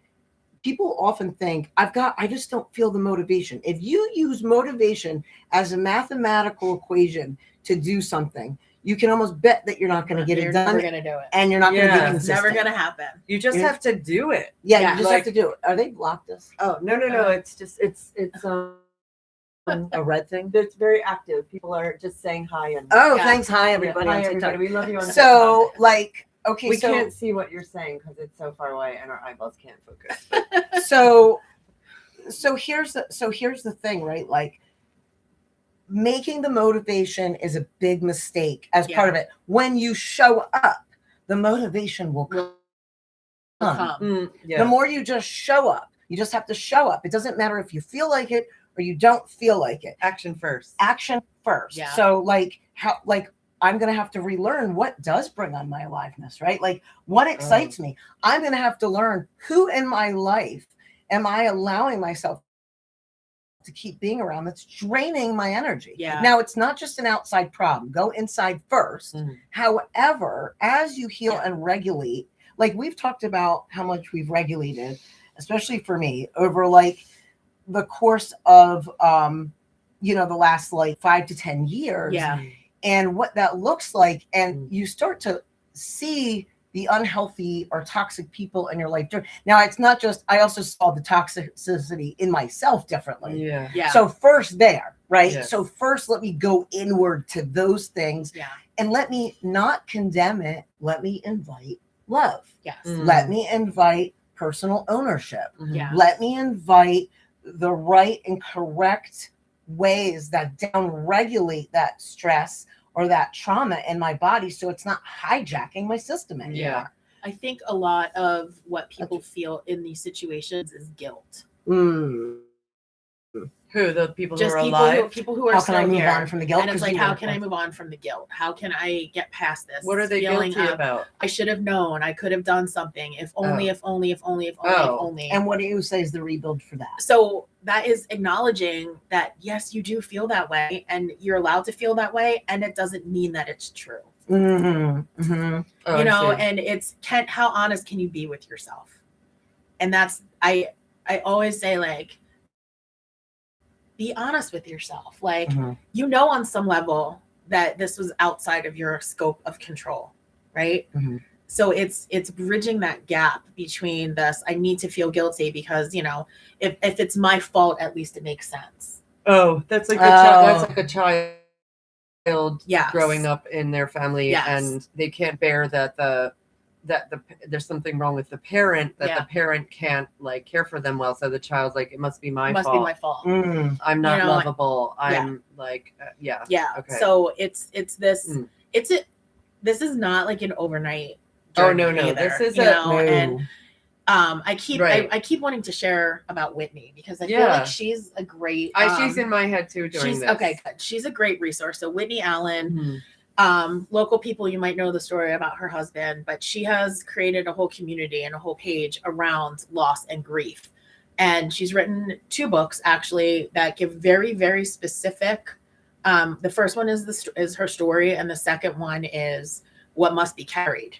people often think I just don't feel the motivation. If you use motivation as a mathematical equation to do something, you can almost bet that you're not going to get it done. You're never going to do it. And you're not going to be consistent. It's never going to happen. You just have to do it. Yeah, you just have to do it. Are they blocked us? Oh, no. It's just, it's a red thing. It's very active. People are just saying hi. And thanks. Hi, everybody. Hi, everybody. We love you on So, like, okay. We can't see what you're saying because it's so far away and our eyeballs can't focus. so here's the thing, right? Like, making the motivation is a big mistake as part of it. When you show up, the motivation will come. The more you just show up, you just have to show up. It doesn't matter if you feel like it or you don't feel like it. Action first. Yeah. So like I'm going to have to relearn what does bring on my aliveness, right? Like what excites me. I'm going to have to learn who in my life am I allowing myself to keep being around that's draining my energy. Now it's not just an outside problem. Go inside first. However, as you heal and regulate, like we've talked about how much we've regulated, especially for me, over like the course of the last like 5 to 10 years. And what that looks like. And you start to see the unhealthy or toxic people in your life. Now, it's not just, I also saw the toxicity in myself differently. So first there, right? So first, let me go inward to those things and let me not condemn it. Let me invite love. Let me invite personal ownership. Let me invite the right and correct ways that down-regulate that stress or that trauma in my body, so it's not hijacking my system anymore. I think a lot of what people feel in these situations is guilt. Who? The people just who are alive? People who are how still can I move here. on from the guilt? And it's like, how can I move on from the guilt? How can I get past this? What are they guilty about? I should have known. I could have done something. If only, if only, if only, if only, if only. And what do you say is the rebuild for that? So that is acknowledging that, yes, you do feel that way and you're allowed to feel that way. And it doesn't mean that it's true. And it's, how honest can you be with yourself? And that's, I always say, like, be honest with yourself. Like, on some level that this was outside of your scope of control, right? So it's bridging that gap between this, I need to feel guilty because, if it's my fault, at least it makes sense. That's like a child growing up in their family and they can't bear that there's something wrong with the parent, that the parent can't like care for them well. So the child's like, it must be my fault. I'm not lovable. I'm like, okay. So it's this, this is not like an overnight journey. Either, this is and I keep wanting to share about Whitney because I feel like she's a great she's in my head too during this. Okay, good. She's a great resource. So Whitney Allen, local people, you might know the story about her husband, but she has created a whole community and a whole page around loss and grief. And she's written 2 books actually that give very, very specific. The first one is her story, and the second one is What Must Be Carried.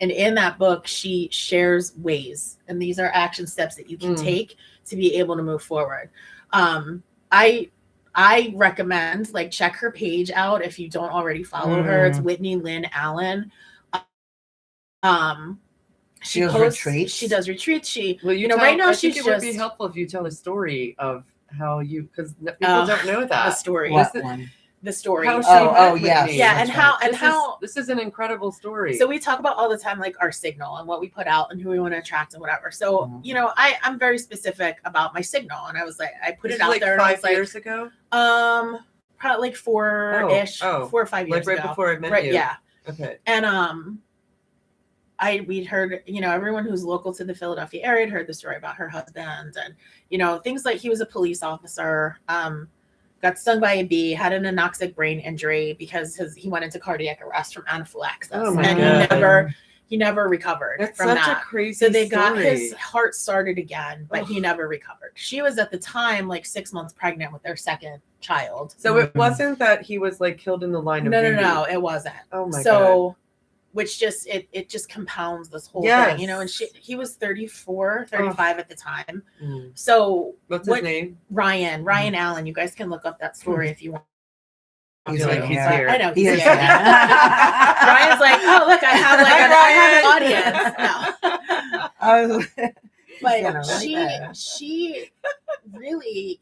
And in that book, she shares ways, and these are action steps that you can take to be able to move forward. I recommend, like, check her page out if you don't already follow her. It's Whitney Lynn Allen. She does retreats. She does retreats. Right now she's just. It would be helpful if you tell the story of how because people don't know that the story. The story. This is an incredible story. So we talk about all the time, like, our signal and what we put out and who we want to attract and whatever. So I'm very specific about my signal, and I was like, I put it out there. 5 years ago. Probably like 4 or 5 years like right ago. before I met you. Yeah. Okay. And we'd heard, everyone who's local to the Philadelphia area had heard the story about her husband, and things like he was a police officer, got stung by a bee, had an anoxic brain injury because he went into cardiac arrest from anaphylaxis, and he never recovered That's from such that. a crazy So they story. got his heart started again, but he never recovered. She was at the time like 6 months pregnant with their second child. So it wasn't that he was like killed in the line of duty. No, it wasn't. Oh my God. Which just it just compounds this whole thing, and he was 34, 35 at the time. So what's his name? Ryan Allen. You guys can look up that story if you want. He's like, he's here. I know he's here. Ryan's like, oh look, I have an audience. No. But she really,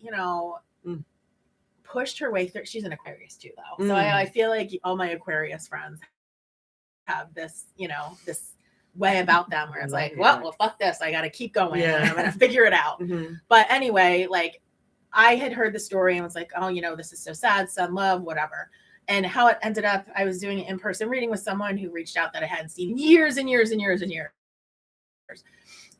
pushed her way through. She's an Aquarius too, though. So I feel like all my Aquarius friends have this, this way about them where it's like, well, fuck this. I got to keep going. And I'm going to figure it out. But anyway, like I had heard the story and was like, oh, this is so sad, son, love, whatever. And how it ended up, I was doing an in-person reading with someone who reached out that I hadn't seen years and years and years and years.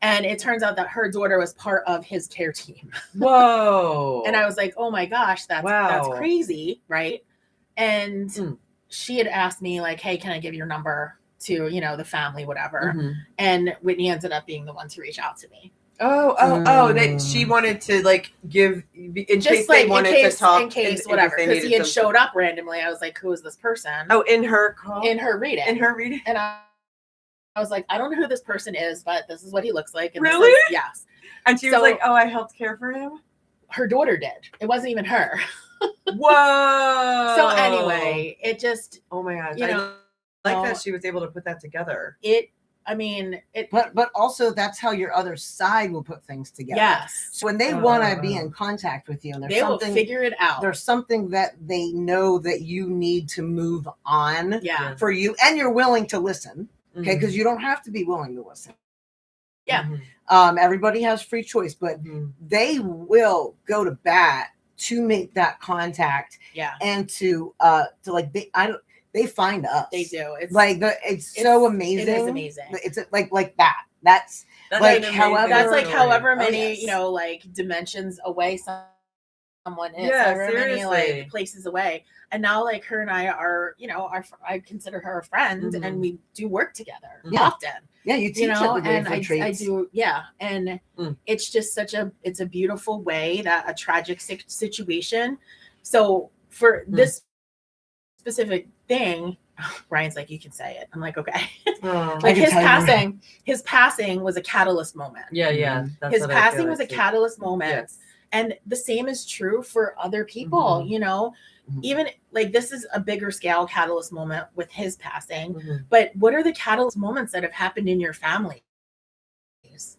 And it turns out that her daughter was part of his care team. Whoa. And I was like, oh my gosh, that's crazy. Right. And she had asked me like, hey, can I give your number to, the family, whatever. And Whitney ended up being the one to reach out to me. She wanted to like give in case they wanted to talk. In case, whatever. Because he had showed up randomly. I was like, who is this person? Oh, in her call? In her reading. And I was like, I don't know who this person is, but this is what he looks like. And really? Yes. And she was like, oh, I helped care for him? Her daughter did. It wasn't even her. Whoa. So anyway, it just. Oh my gosh. I like that she was able to put that together. But also that's how your other side will put things together. Yes. So when they want to be in contact with you, and they will figure it out. There's something that they know that you need to move on for you, and you're willing to listen. Okay, because you don't have to be willing to listen. Yeah. Everybody has free choice, but they will go to bat to make that contact. Yeah. And to like they find us. They do. It's like it's so amazing. It is amazing. It's like that. That's like however many like dimensions away someone is. However many like places away. And now like her and I are, I consider her a friend, and we do work together often. Yeah, you teach her the and different I do, and it's just it's a beautiful way that a tragic situation. So for this specific thing, Brian's like, you can say it. I'm like, okay. Like his passing was a catalyst moment. Yeah. His passing was a catalyst moment. Yes. And the same is true for other people, even like this is a bigger scale catalyst moment with his passing. But what are the catalyst moments that have happened in your family?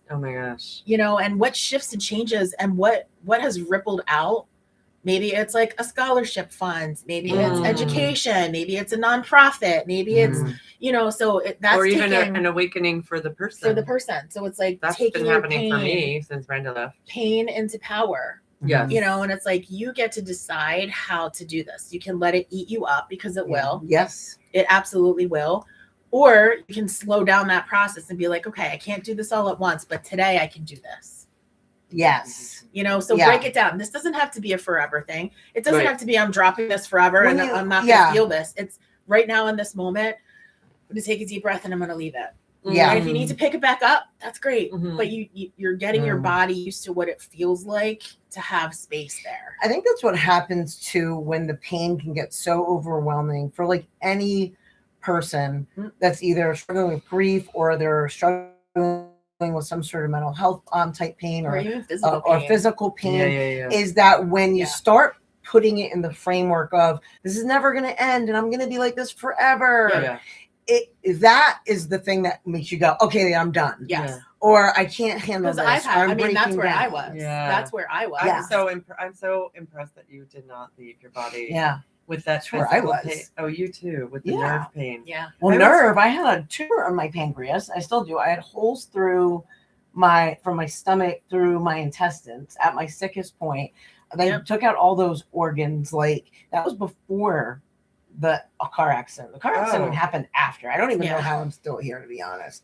Oh my gosh. And what shifts and changes and what has rippled out? Maybe it's like a scholarship fund. Maybe it's education. Maybe it's a nonprofit. Maybe it's, so that's or even an awakening for the person. So it's like that's taking been happening for me since Brenda left. Pain into power. Yeah. And it's like you get to decide how to do this. You can let it eat you up because it will. Yes. It absolutely will. Or you can slow down that process and be like, okay, I can't do this all at once, but today I can do this. Yes. So break it down. This doesn't have to be a forever thing. It doesn't have to be I'm dropping this forever and I'm not going to feel this. It's right now in this moment. I'm going to take a deep breath and I'm going to leave it. Yeah. And if you need to pick it back up, that's great. But you're getting your body used to what it feels like to have space there. I think that's what happens too when the pain can get so overwhelming for like any person that's either struggling with grief or they're struggling with some sort of mental health type pain or even physical pain. Is that when you start putting it in the framework of this is never going to end and I'm going to be like this forever. That is the thing that makes you go, okay, I'm done. Yes. Or I can't handle this. That's where I was. Yeah. That's where I was. I'm so impressed that you did not leave your body. Yeah. With that where I was. Pain. Oh, you too, with the nerve pain. Yeah. Well, I had a tumor on my pancreas. I still do. I had holes from my stomach through my intestines at my sickest point. They took out all those organs. Like that was before a car accident. The car accident happened after. I don't even know how I'm still here, to be honest.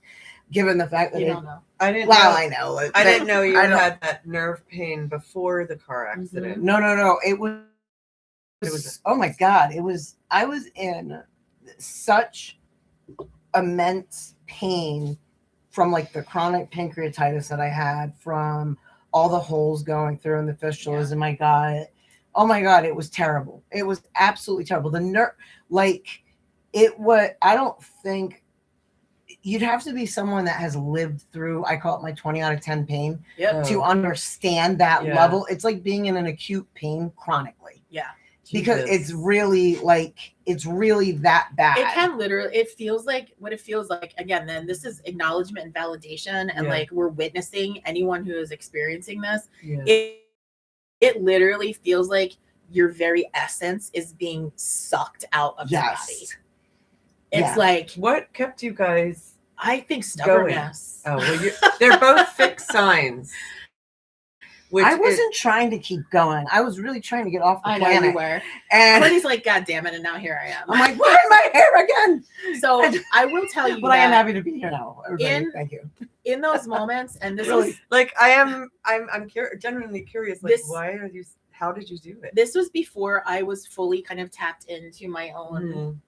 Given the fact that You don't know. I didn't well, know. I know. I didn't know you had that nerve pain before the car accident. No. It was oh my God. I was in such immense pain from like the chronic pancreatitis that I had, from all the holes going through and the fistulas in my gut. Oh my God, it was terrible. It was absolutely terrible. The nerve, like I don't think you'd have to be someone that has lived through, I call it my 20 out of 10 pain, to understand that level. It's like being in an acute pain chronically. Yeah. Because it's really that bad. It can literally, it feels like what it feels like. Again, then this is acknowledgement and validation. And like we're witnessing anyone who is experiencing this. Yeah. It literally feels like your very essence is being sucked out of your body. It's like, what kept you guys? I think stubbornness. Going? Oh, well, they're both fixed signs. I wasn't trying to keep going. I was really trying to get off the planet. I know you were. And Courtney's like, God damn it, and now here I am. I'm like, why am I here again? So I will tell you, but I am happy to be here now. Everybody, thank you. In those moments, and this really, was like I'm genuinely curious. Like, why are you? How did you do it? This was before I was fully kind of tapped into my own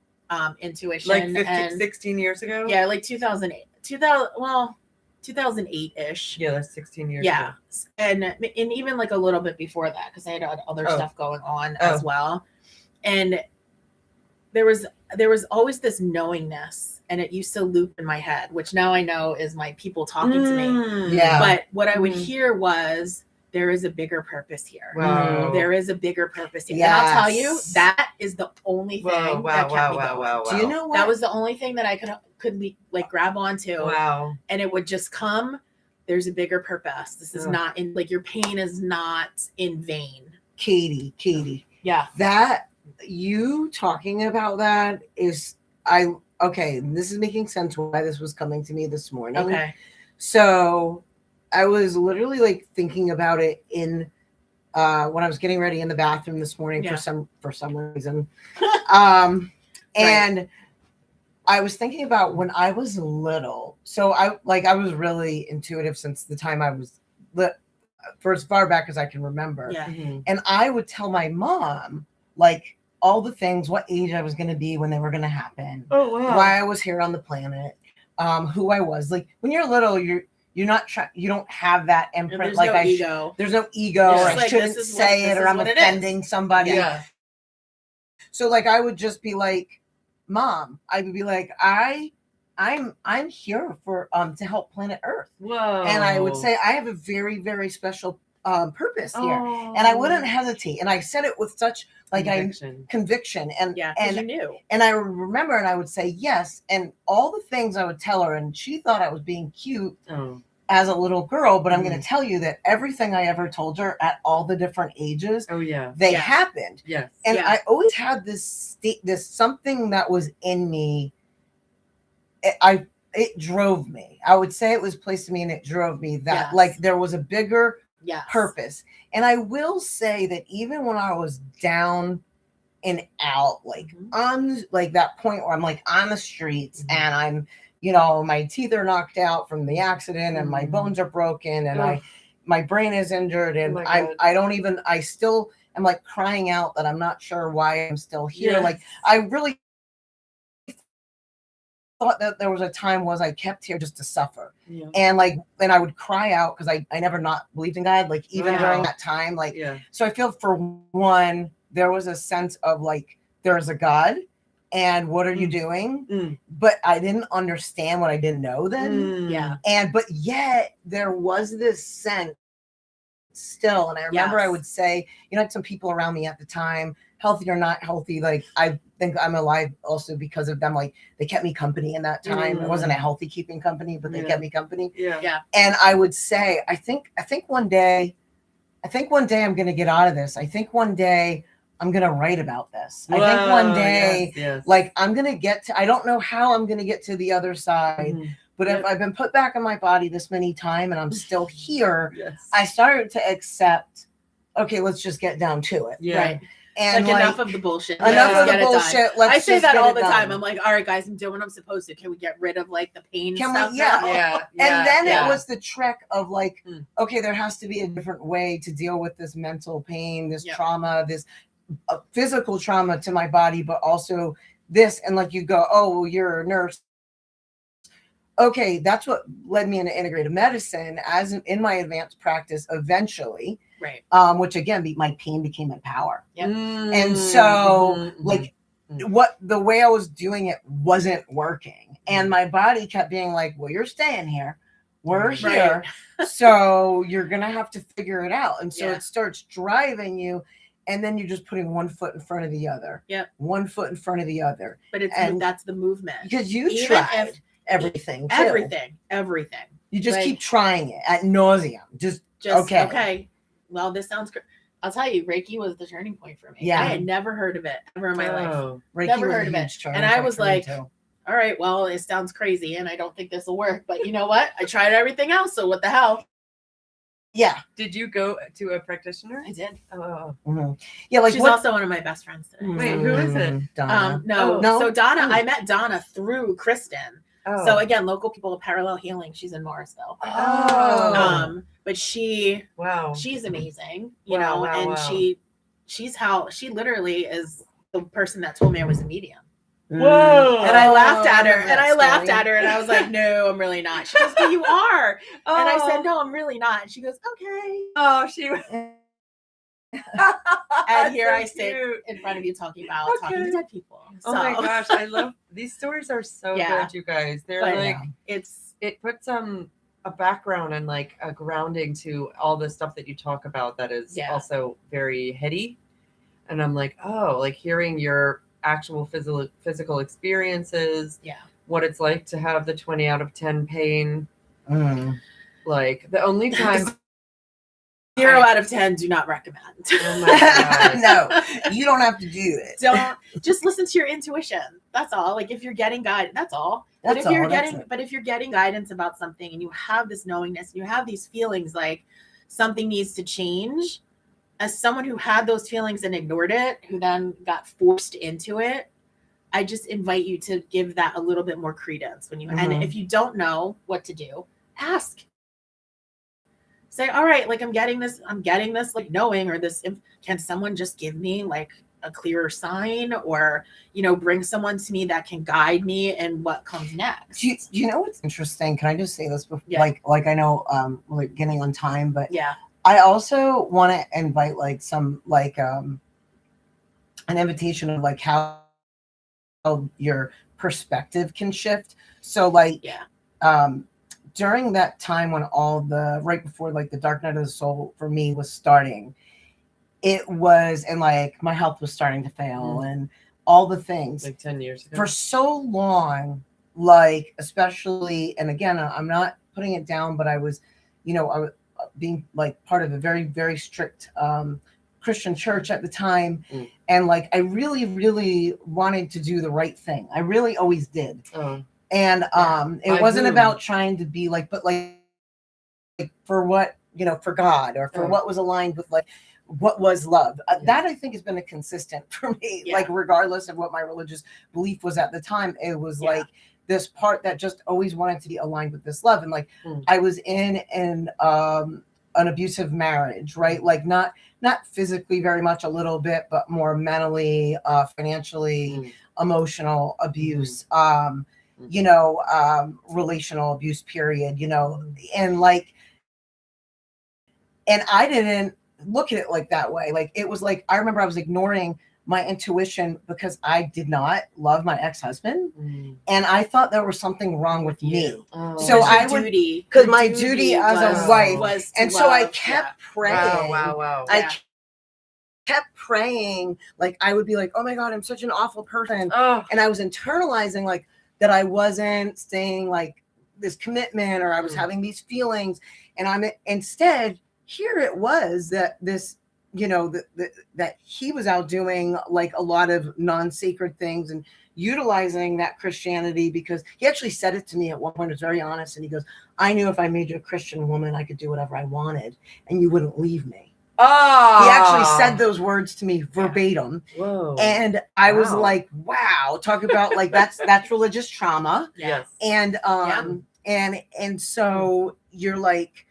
intuition. Like 16 years ago. Yeah, like 2008. 2008-ish. Yeah, that's 16 years ago. And even like a little bit before that, because I had other stuff going on as well. And there was always this knowingness, and it used to loop in my head, which now I know is my people talking to me. Yeah. But what I would hear was, there is a bigger purpose here. Wow. There is a bigger purpose here. Yes. And I'll tell you, that is the only thing that kept me going. Wow. Do you know what? That was the only thing that I could like grab onto. Wow. And it would just come. There's a bigger purpose. This is not in, like, your pain is not in vain. Katie. Yeah. That you talking about that is okay. This is making sense why this was coming to me this morning. Okay. So I was literally like thinking about it in when I was getting ready in the bathroom this morning for some reason. And I was thinking about when I was little. So I was really intuitive since the time I was for as far back as I can remember. Yeah. Mm-hmm. And I would tell my mom like all the things, what age I was going to be when they were going to happen. Oh wow. Why I was here on the planet. Who I was. Like when you're little, you're not you don't have that imprint. There's like no ego. There's no ego. Or I like, shouldn't say it, or I'm offending somebody. Yeah. So like I would just be like, Mom, I would be like, I'm here for to help planet Earth. Whoa. And I would say I have a very, very special purpose here. And I wouldn't hesitate. And I said it with such like conviction. And you knew. And I remember, and I would say yes. And all the things I would tell her, and she thought I was being cute as a little girl, but I'm going to tell you that everything I ever told her at all the different ages, they happened. Yes. And I always had this something that was in me. It drove me. I would say it was placed in me, and it drove me that like there was a bigger purpose. And I will say that even when I was down and out, like on like that point where I'm like on the streets and I'm, my teeth are knocked out from the accident and my bones are broken and my brain is injured and I still am like crying out that I'm not sure why I'm still here. Yes. Like I really thought that there was a time was I kept here just to suffer. And I would cry out because I never not believed in God, like even during that time. Like so I feel for one, there was a sense of like there's a God and what are you doing? But I didn't understand what I didn't know then. But yet there was this sense still. And I remember I would say, I had some people around me at the time, healthy or not healthy, like I think I'm alive also because of them. Like they kept me company in that time. It wasn't a healthy keeping company, but they kept me company. And I would say, I think one day I'm going to get out of this. I think one day I'm going to write about this. I think one day, like I'm going to get to, I don't know how I'm going to get to the other side, but if I've been put back in my body this many times and I'm still here, I started to accept, okay, let's just get down to it. Right. And like enough of the bullshit. Enough Yeah. of the Get it done. bullshit. Let's I say just that get all it the done. time. I'm like, all right, guys, I'm doing what I'm supposed to. Can we get rid of like the pain Can we- stuff? yeah. now? Yeah. And then yeah. it was the trick of like, Hmm. okay, there has to be a different way to deal with this mental pain, this Yeah. trauma, this physical trauma to my body, but also this. And like you go, oh, well, you're a nurse. Okay, that's what led me into integrative medicine as in my advanced practice eventually, Right. which again, my pain became my power. Yep. And so like what the way I was doing it wasn't working. And my body kept being like, well, you're staying here. We're here. So you're going to have to figure it out. And so Yeah. it starts driving you. And then you're just putting one foot in front of the other. Yep. One foot in front of the other. But And- that's the movement. Because you Even tried if- everything. Too. Everything. You just Like- keep trying it at nauseum. Just Okay. Well, this sounds great. I'll tell you, Reiki was the turning point for me. Yeah. I had never heard of it ever in my life. Oh. Reiki Never was a heard of it. huge turning And I point was for me, like, too. All right, well, it sounds crazy and I don't think this will work. But you know what? I tried everything else. So what the hell? Yeah. Did you go to a practitioner? I did. Oh. Mhm. Yeah. Like She's what? also one of my best friends today. Wait, who is it? Donna. No. Oh. No? So Donna, Oh. I met Donna through Kristen. Oh. So again, local people of Parallel Healing. She's in Morrisville. Oh. But she's amazing, you Wow, know, wow, and wow. she literally is the person that told me I was a medium. Whoa. And I laughed at her, remember and that I laughed story. at her, and I was like, "No, I'm really not." She goes, "But you are," and I said, Oh. "No, I'm really not." And she goes, "Okay." Oh, she. And here So I sit cute. in front of you talking about talking Okay. to dead people. Oh my So, gosh, I love these stories. Are so Yeah. good, you guys. They're But- like it's it puts a background and like a grounding to all the stuff that you talk about that is Yeah. also very heady. And I'm like, oh, like hearing your actual physical experiences, yeah. what it's like to have the 20 out of 10 pain. Mm. Like the only time 0 out of 10. Do not recommend. Oh my God. No, you don't have to do it. Don't just listen to your intuition. That's all. Like if you're getting guidance, that's all. That's but if you're all, that's getting it. but if you're getting guidance about something and you have this knowingness and you have these feelings like something needs to change, as someone who had those feelings and ignored it, who then got forced into it, I just invite you to give that a little bit more credence when you and Mhm. if you don't know what to do, ask. Say, all right, like I'm getting this like knowing or this can someone just give me like a clearer sign or bring someone to me that can guide me in what comes next. Do you know what's interesting? Can I just say this before? Yeah. Like I know we're getting on time, but Yeah. I also want to invite like some like an invitation of like how your perspective can shift. So like Yeah. during that time when all the right before like the dark night of the soul for me was starting, it was and like my health was starting to fail and all the things like 10 years ago. for so long, like especially and again I'm not putting it down, but I was I was being like part of a very, very strict Christian church at the time. And like, I really, really wanted to do the right thing. I really always did. Oh. And it By wasn't whom? about trying to be like, but like for what, for God or for Oh. what was aligned with like, what was love. Yeah. That I think has been a consistent for me, Yeah. like regardless of what my religious belief was at the time, it was Yeah. like this part that just always wanted to be aligned with this love. And like, Mm. I was in an abusive marriage, right? Like not physically very much a little bit, but more mentally, financially, emotional abuse, relational abuse period, and like, and I didn't look at it like that way. Like it was like, I remember I was ignoring my intuition because I did not love my ex-husband. And I thought there was something wrong with me. Oh. So I would, because my duty as a wife, was to and so I love, kept praying. Wow. Yeah. I kept praying. Like I would be like, oh my God, I'm such an awful person. Oh. And I was internalizing like that I wasn't staying like this commitment or I was having these feelings. And I'm instead, here it was that this, that he was out doing like a lot of non-sacred things and utilizing that Christianity, because he actually said it to me at one point. It was very honest. And he goes, I knew if I made you a Christian woman, I could do whatever I wanted and you wouldn't leave me. Oh, He actually said those words to me verbatim. Whoa. And I was Wow. like, wow, talk about like that's religious trauma. Yes. And and so you're like,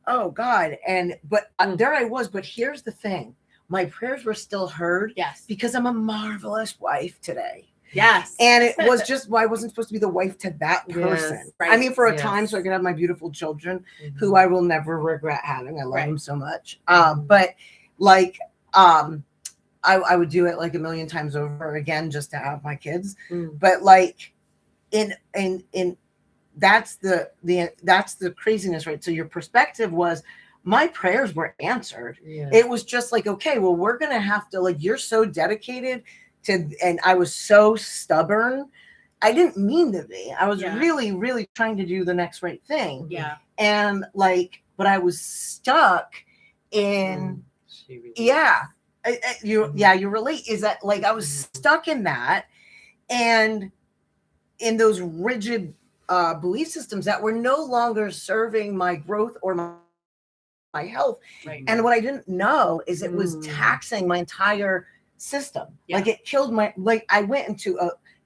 oh God. And but there I was. But here's the thing. My prayers were still heard. Yes. Because I'm a marvelous wife today. Yes. And it was just, well, I wasn't supposed to be the wife to that person. Yes, right. I mean, for a Yes. time, so I could have my beautiful children Mhm. who I will never regret having. I love Right. them so much. But like, I would do it like a million times over again just to have my kids. But like in that's the craziness, right? So your perspective was my prayers were answered. Yeah. It was just like, okay, well, we're gonna have to, like, you're so dedicated to, and I was so stubborn. I didn't mean to be. I was really, really trying to do the next right thing. Yeah. And like, but I was stuck in you relate, is that like I was stuck in that and in those rigid belief systems that were no longer serving my growth or my health. Right. And what I didn't know is it was taxing my entire system. Like it killed my, like I went into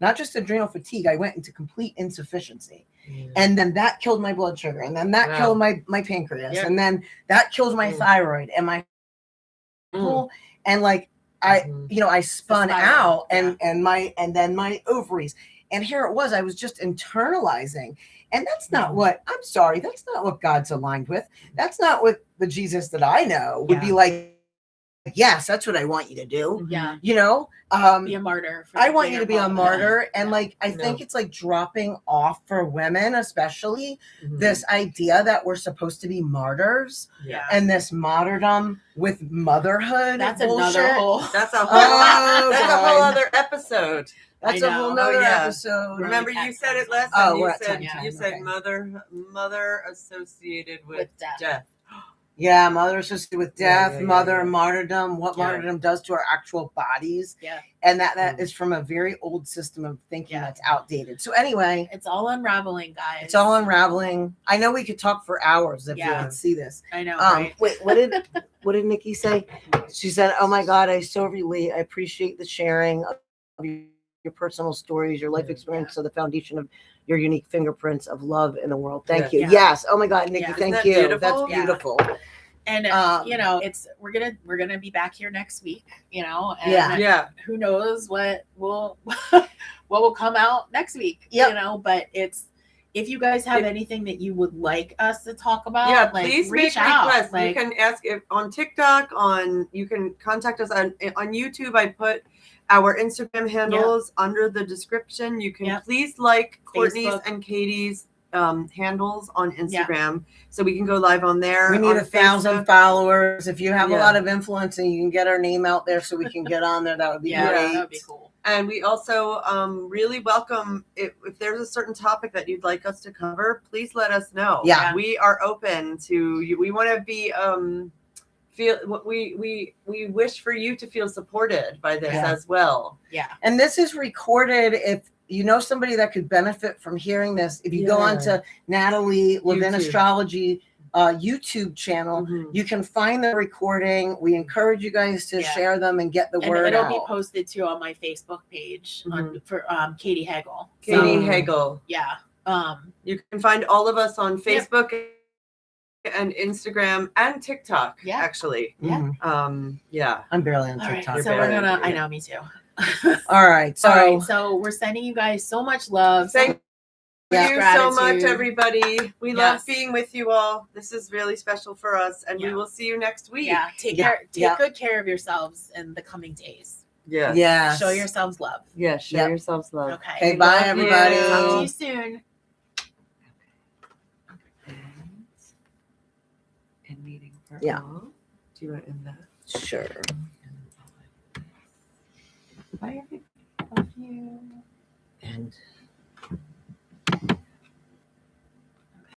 not just adrenal fatigue, I went into complete insufficiency. And then that killed my blood sugar, and then that killed my pancreas, and then that killed my thyroid and my whole, and like I spun out and then my ovaries. And here it was, I was just internalizing. And that's not what, I'm sorry, that's not what God's aligned with. That's not what the Jesus that I know would be like, yes, that's what I want you to do. Yeah. You know, be a martyr. I want you to be a martyr. And like, I think it's like dropping off for women, especially this idea that we're supposed to be martyrs. Yeah. And this martyrdom with motherhood. That's bullshit. another whole. That's a whole. That's a whole God. other episode. That's a whole nother episode. Remember, you said it last Oh, time. we're You at said time. you said Okay. mother associated with death. Yeah, mother associated with death, yeah, mother martyrdom, what martyrdom does to our actual bodies. Yeah. And that is from a very old system of thinking that's outdated. So anyway, it's all unraveling, guys. It's all unraveling. I know we could talk for hours if you could see this. I know. Right? Wait, what did Nikki say? She said, "Oh my God, I so relate. I appreciate the sharing of your personal stories, your life experience, so the foundation of your unique fingerprints of love in the world." Thank you. Yeah. Yes. Oh my God, Nikki, Yeah. thank Isn't you. that That's beautiful? beautiful. And we're gonna be back here next week, and who knows what will come out next week, but if you guys have anything that you would like us to talk about, please reach make out. requests. You can ask it on TikTok, you can contact us on YouTube. I put our Instagram handles under the description. You can please like Courtney's Facebook. and Katie's handles on Instagram, so we can go live on there. We need 1,000 followers. If you have a Yeah. lot of influence and you can get our name out there so we can get on there, that would be great. That would be cool. And we also really welcome if there's a certain topic that you'd like us to cover, please let us know. Yeah. We are open to you. We want to be feel what we wish for you to feel supported by this as well. Yeah. And this is recorded. If you know somebody that could benefit from hearing this, if you go on to Natalie Levin YouTube. Astrology YouTube channel, you can find the recording. We encourage you guys to share them and get the word it'll out. be posted too on my Facebook page for Katie Hagel. Katie Hagel. Yeah. You can find all of us on Facebook and Instagram and TikTok. Yeah. Actually. Yeah. I'm barely on All right, TikTok. so we're gonna. I know, me too. All right. So, All right, so we're sending you guys so much love. Thank you so gratitude. much, everybody. We love Yes. being with you all. This is really special for us, and we will see you next week. Yeah, take good care of yourselves in the coming days. Yeah. Show yourselves love. Yeah. Show yourselves love. Okay. bye, love everybody. you. Talk to you soon. And meeting for all. Do you want to end that? Sure. Bye, everybody. Love you. And